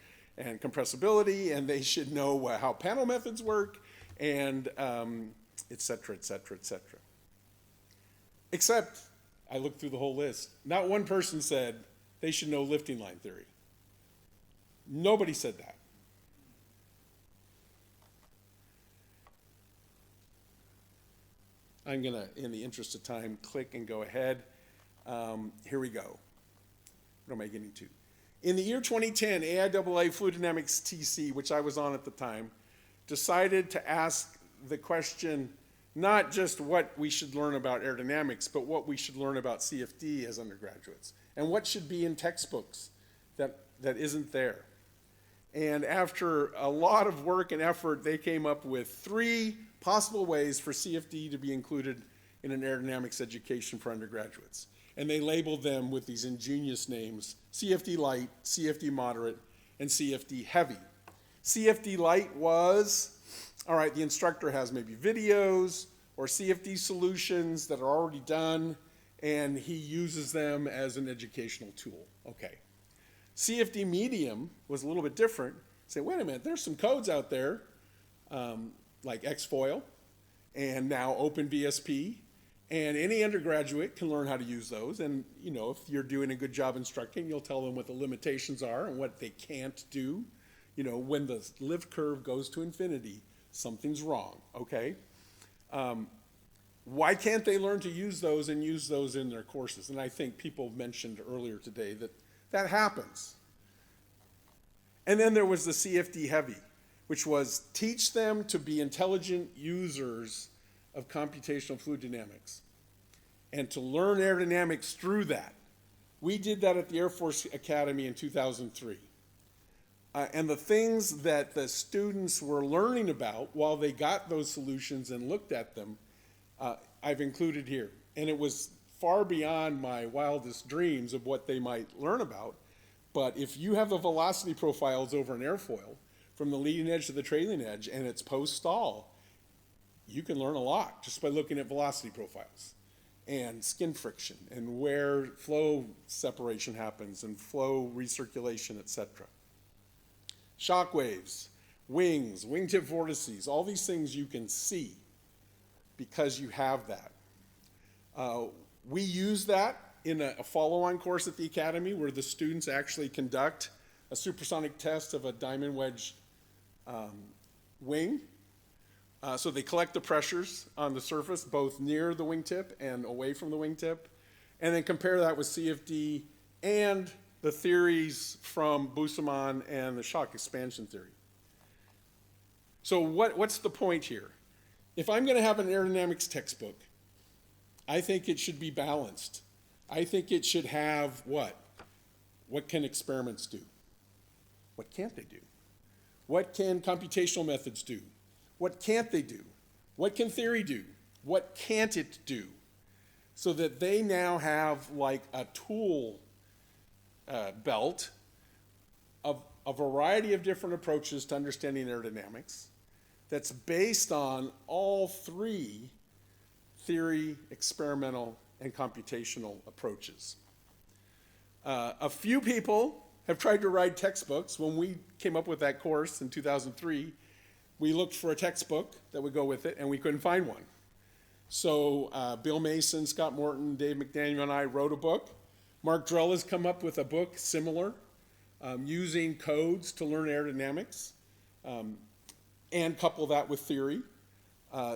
compressibility, and they should know how panel methods work, and et cetera, et cetera, et cetera. Except, I looked through the whole list. Not one person said they should know lifting line theory. Nobody said that. I'm going to, in the interest of time, click and go ahead. Here we go. What am I getting to? In the year 2010, AIAA Fluid Dynamics TC, which I was on at the time, decided to ask the question, not just what we should learn about aerodynamics, but what we should learn about CFD as undergraduates, and what should be in textbooks that isn't there. And after a lot of work and effort, they came up with 3 possible ways for CFD to be included in an aerodynamics education for undergraduates. And they labeled them with these ingenious names: CFD light, CFD moderate, and CFD heavy. CFD light was, all right, the instructor has maybe videos or CFD solutions that are already done, and he uses them as an educational tool. Okay. CFD medium was a little bit different. Say, wait a minute, there's some codes out there, like Xfoil, and now OpenVSP, and any undergraduate can learn how to use those. And you know, if you're doing a good job instructing, you'll tell them what the limitations are and what they can't do. You know, when the lift curve goes to infinity, something's wrong, okay? Why can't they learn to use those and use those in their courses? And I think people mentioned earlier today that that happens. And then there was the CFD heavy, which was teach them to be intelligent users of computational fluid dynamics and to learn aerodynamics through that. We did that at the Air Force Academy in 2003. And the things that the students were learning about while they got those solutions and looked at them, I've included here. And it was far beyond my wildest dreams of what they might learn about. But if you have the velocity profiles over an airfoil, from the leading edge to the trailing edge, and it's post-stall, you can learn a lot just by looking at velocity profiles and skin friction and where flow separation happens and flow recirculation, etc. Shock waves, wings, wingtip vortices, all these things you can see because you have that. We use that in a follow-on course at the Academy where the students actually conduct a supersonic test of a diamond wedge wing. So they collect the pressures on the surface, both near the wingtip and away from the wingtip, and then compare that with CFD and the theories from Buseman and the shock expansion theory. So what's the point here? If I'm going to have an aerodynamics textbook, I think it should be balanced. I think it should have what? What can experiments do? What can't they do? What can computational methods do? What can't they do? What can theory do? What can't it do? So that they now have like a tool belt of a variety of different approaches to understanding aerodynamics that's based on all three theory, experimental, and computational approaches. A few people have tried to write textbooks. When we came up with that course in 2003, we looked for a textbook that would go with it, and we couldn't find one. So Bill Mason, Scott Morton, Dave McDaniel, and I wrote a book. Mark Drell has come up with a book similar, using codes to learn aerodynamics, and couple that with theory.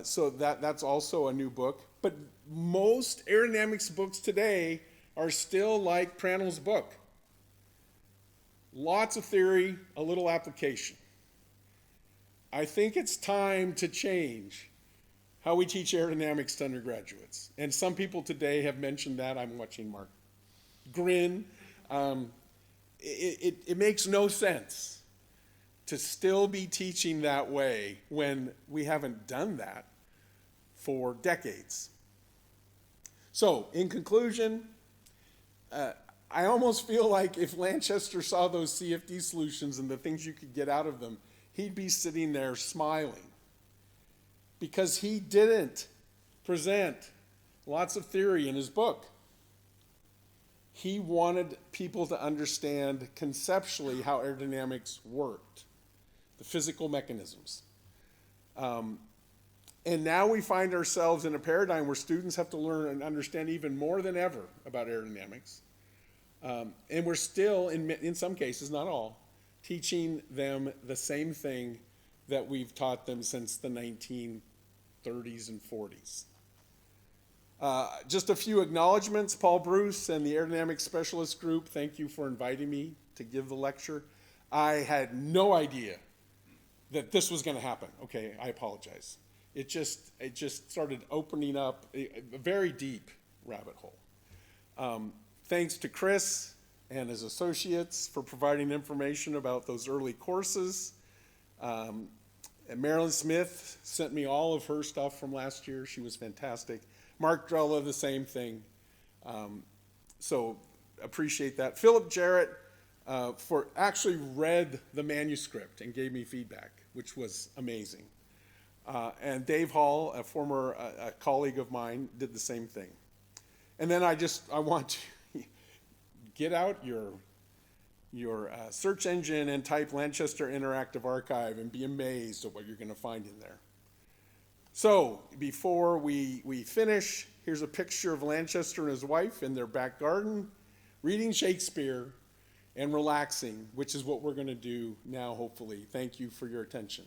So that's also a new book. But most aerodynamics books today are still like Prandtl's book. Lots of theory, a little application. I think it's time to change how we teach aerodynamics to undergraduates. And some people today have mentioned that. I'm watching Mark grin. It makes no sense to still be teaching that way when we haven't done that for decades. So, in conclusion, I almost feel like if Lanchester saw those CFD solutions and the things you could get out of them, he'd be sitting there smiling. Because he didn't present lots of theory in his book. He wanted people to understand conceptually how aerodynamics worked, the physical mechanisms. And now we find ourselves in a paradigm where students have to learn and understand even more than ever about aerodynamics. And we're still, in some cases, not all, teaching them the same thing that we've taught them since the 1930s and 40s. Just a few acknowledgments. Paul Bruce and the Aerodynamics Specialist Group, thank you for inviting me to give the lecture. I had no idea that this was going to happen. Okay, I apologize. It just started opening up a very deep rabbit hole. Thanks to Chris and his associates for providing information about those early courses. And Marilyn Smith sent me all of her stuff from last year. She was fantastic. Mark Drella, the same thing. So appreciate that. Philip Jarrett for actually read the manuscript and gave me feedback, which was amazing. And Dave Hall, a former colleague of mine, did the same thing. And then I want to get out your search engine and type Lanchester Interactive Archive and be amazed at what you're going to find in there. So before we finish, here's a picture of Lanchester and his wife in their back garden, reading Shakespeare and relaxing, which is what we're going to do now, hopefully. Thank you for your attention.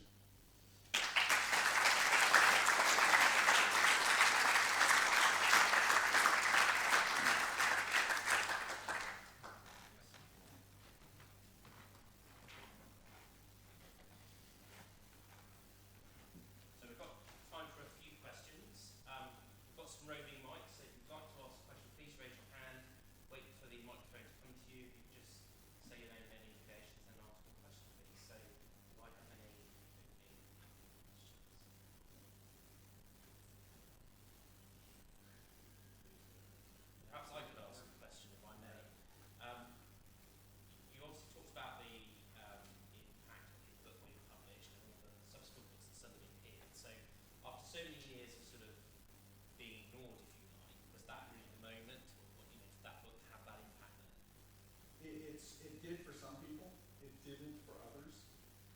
it did for some people, it didn't for others.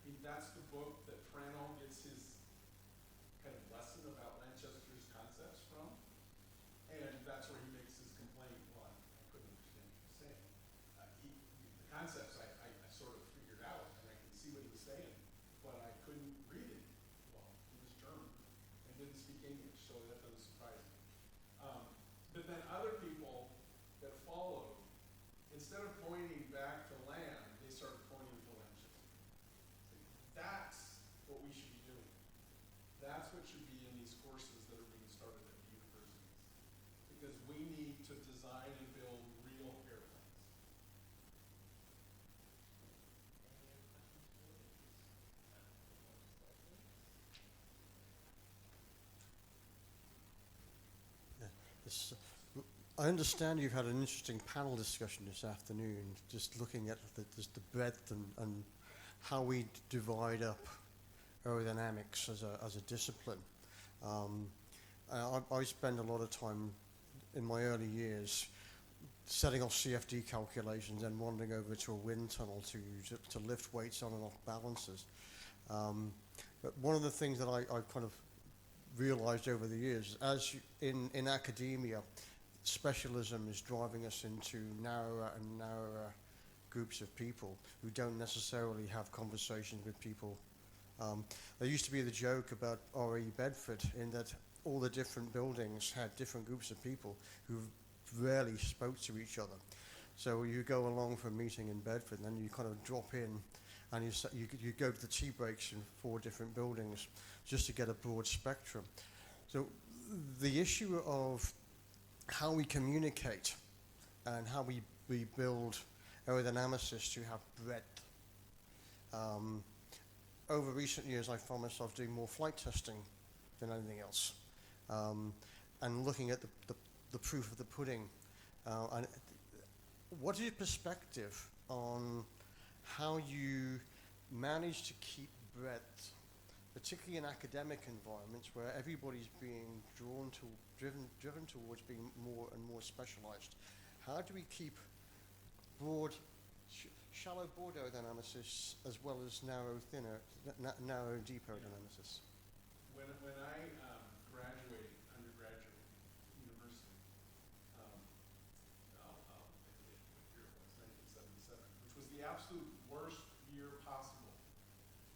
I mean, that's the book that Franol gets his kind of lesson about Lanchester's concepts from. And that's where he makes his complaint, well, I couldn't understand what he was saying. The concepts I sort of figured out, and I could see what he was saying, but I couldn't read it. Well, he was German and didn't speak English, so that doesn't surprise me. But then other people that followed, instead of pointing back to land, they started pointing to Lanchester. That's what we should be doing. That's what should be in these courses that are being started at the universities. Because we need to design and build real airplanes. This, I understand you've had an interesting panel discussion this afternoon, just looking at just the breadth and how we divide up aerodynamics as a discipline. I spend a lot of time in my early years setting off CFD calculations and wandering over to a wind tunnel to lift weights on and off balances. But one of the things that I kind of realized over the years, in academia, specialism is driving us into narrower and narrower groups of people who don't necessarily have conversations with people. There used to be the joke about RE Bedford in that all the different buildings had different groups of people who rarely spoke to each other. So you go along for a meeting in Bedford, and then you kind of drop in, and you go to the tea breaks in 4 different buildings just to get a broad spectrum. So the issue of how we communicate and how we build aerodynamicists who have breadth. Over recent years, I found myself doing more flight testing than anything else, and looking at the proof of the pudding. And what is your perspective on how you manage to keep breadth, particularly in academic environments where everybody's being driven towards being more and more specialized? How do we keep broad, shallow, broad aerodynamicists as well as narrow, deep aerodynamicists? When I graduated undergraduate university, what year it was, 1977, which was the absolute worst year possible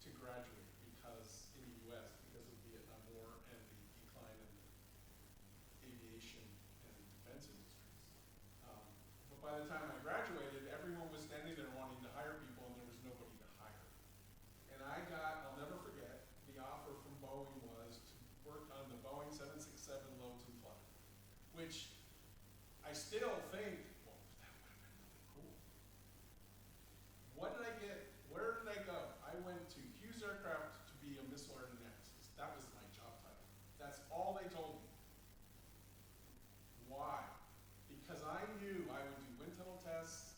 to graduate because in the U.S. because of the Vietnam War and the decline in the aviation and defense industries. But by the time I graduated, everyone was standing there wanting to hire people, and there was nobody to hire. And I'll never forget, the offer from Boeing was to work on the Boeing 767 loads and flight, which I still think, well, that would have been really cool. What did I get? Where did I go? I went to Hughes Aircraft to be a missile aerodynamicist. That was my job title. That's all they told me. Why? Because I knew I would do wind tunnel tests.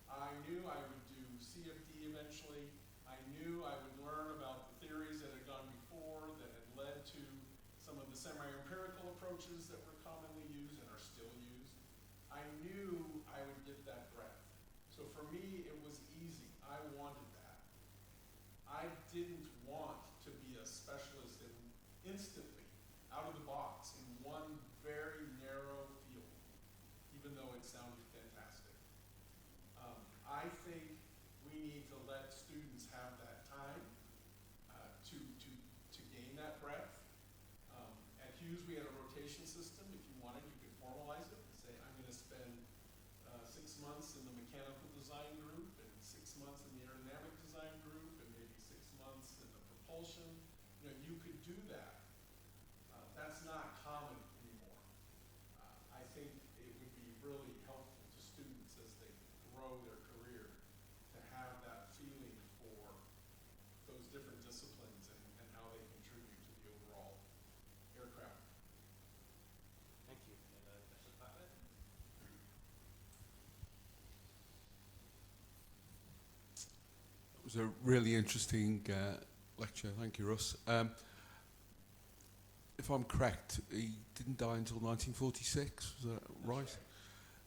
I knew I would do CFD eventually. I knew I would learn about the theories that had gone before that had led to some of the semi-empirical approaches that were commonly used and are still used. I knew I would get that breadth. So for me, it was easy. I wanted that. I didn't want to be a specialist instantly, out of the box, in one very narrow field, even though it sounded fantastic. I think we need to let students have that time to gain that breadth. At Hughes, we had a rotation system. If you wanted, you could formalize it and say, I'm going to spend 6 months in the mechanical design group, and 6 months in the aerodynamic design group, and maybe 6 months in the propulsion. You know, you could do that. That's not common anymore. I think it would be really helpful to students as they grow their career to have that feeling for those different disciplines and how they contribute to the overall aircraft. Thank you. It was a really interesting lecture. Thank you, Russ. If I'm correct, he didn't die until 1946, is that right?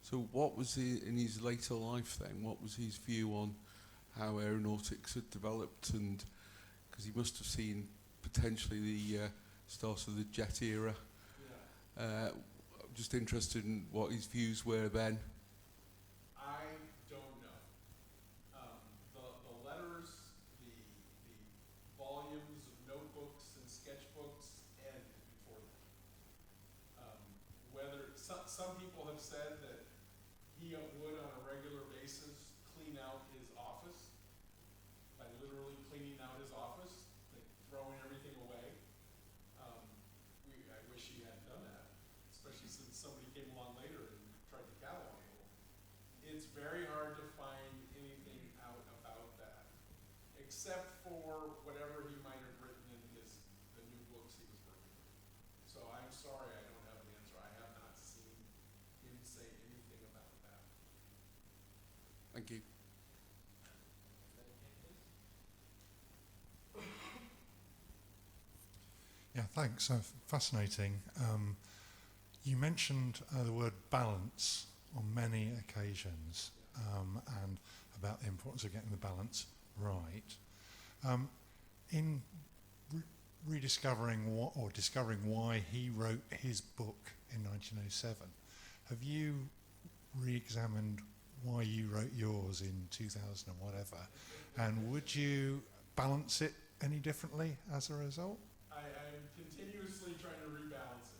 So what was in his later life then? What was his view on how aeronautics had developed? And because he must have seen potentially the start of the jet era. I'm just interested in what his views were then. I don't know. The letters, the volumes of notebooks and sketchbooks end before that. Some people have said that he would on a regular basis clean out his office, by literally cleaning out his office, like throwing everything away. I wish he hadn't done that, especially since somebody came along later and tried to catalog it. It's very hard to find anything out about that, except for whatever he might have written in the new books he was working on. So I'm sorry, I don't have an answer. I have not seen him say anything about that. Thank you. Yeah, thanks. Fascinating. You mentioned the word balance on many occasions, and about the importance of getting the balance right. In rediscovering discovering why he wrote his book in 1907, have you re-examined why you wrote yours in 2000 and whatever? And would you balance it any differently as a result? I'm continuously trying to rebalance it.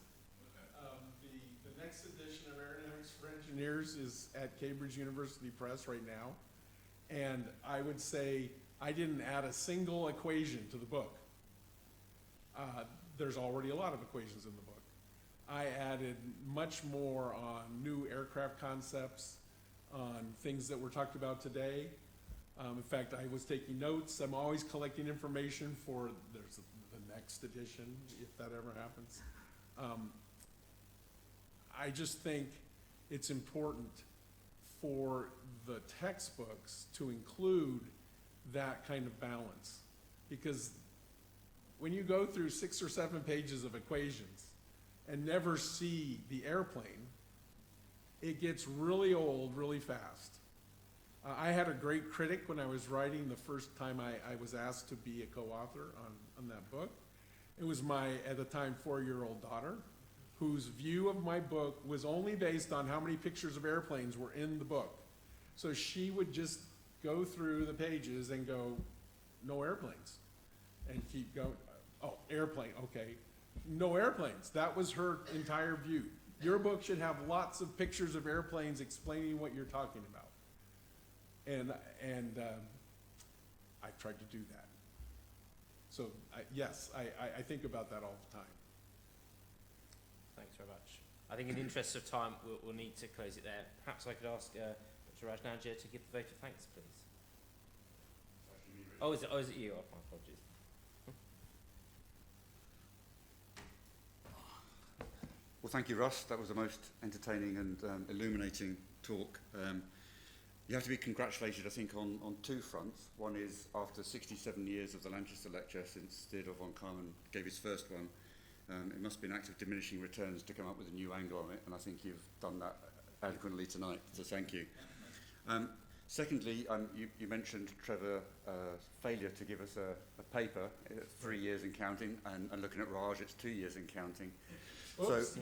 The next edition of Aerodynamics for Engineers is at Cambridge University Press right now. And I would say I didn't add a single equation to the book. There's already a lot of equations in the book. I added much more on new aircraft concepts, on things that were talked about today. In fact, I was taking notes. I'm always collecting information for the next edition, if that ever happens. I just think it's important for the textbooks to include that kind of balance, because when you go through 6 or 7 pages of equations and never see the airplane, it gets really old really fast. I had a great critic when I was writing the first time I was asked to be a co-author on that book. It was my, at the time, 4-year-old daughter, whose view of my book was only based on how many pictures of airplanes were in the book. So she would just go through the pages and go, no airplanes, and keep going. Oh, airplane, okay. No airplanes. That was her entire view. Your book should have lots of pictures of airplanes explaining what you're talking about. And I tried to do that. So yes, I think about that all the time. Thanks very much. I think in the interest of time, we'll need to close it there. Perhaps I could ask Dr. Rajnaja to give the vote of thanks, please. Oh, is it you? Oh, my apologies. Well, thank you, Russ. That was a most entertaining and illuminating talk. You have to be congratulated, I think, on 2 fronts. One is after 67 years of the Lanchester lecture since Theodore von Karman gave his first one, it must be an act of diminishing returns to come up with a new angle on it, and I think you've done that eloquently tonight, so thank you. Secondly, you mentioned, Trevor, failure to give us a paper, 3 years and counting, and looking at RAeS, it's 2 years and counting. Oops.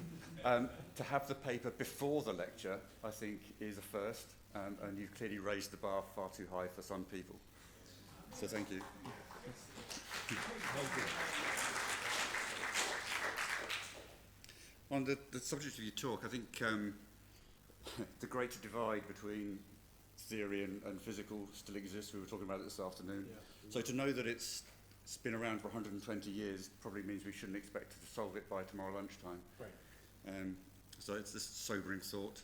So to have the paper before the lecture, I think, is a first, and you've clearly raised the bar far too high for some people. So thank you. On the subject of your talk, I think the greater divide between theory and physical still exists. We were talking about it this afternoon. Yeah. So to know that it's been around for 120 years probably means we shouldn't expect to solve it by tomorrow lunchtime. Right. So it's this sobering thought.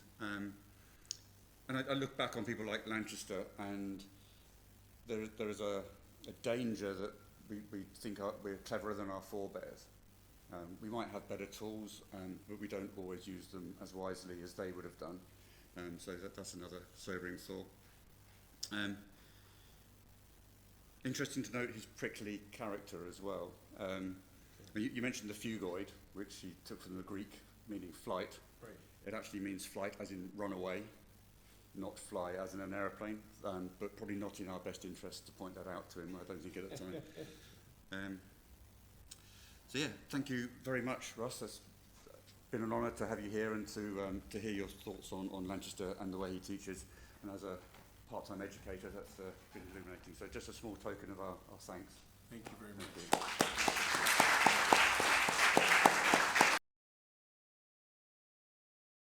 And I look back on people like Lanchester, and there is a danger that we think we're cleverer than our forebears. We might have better tools, but we don't always use them as wisely as they would have done. So that's another sobering thought. Interesting to note his prickly character as well. You mentioned the Phugoid, which he took from the Greek, meaning flight. Right. It actually means flight as in run away, not fly as in an aeroplane, but probably not in our best interest to point that out to him, I don't think, at the time. So yeah, thank you very much, Russ. It's been an honour to have you here and to hear your thoughts on Lanchester and the way he teaches. And as a part-time educator, that's been illuminating. So just a small token of our thanks. Thank you very much. Thank you.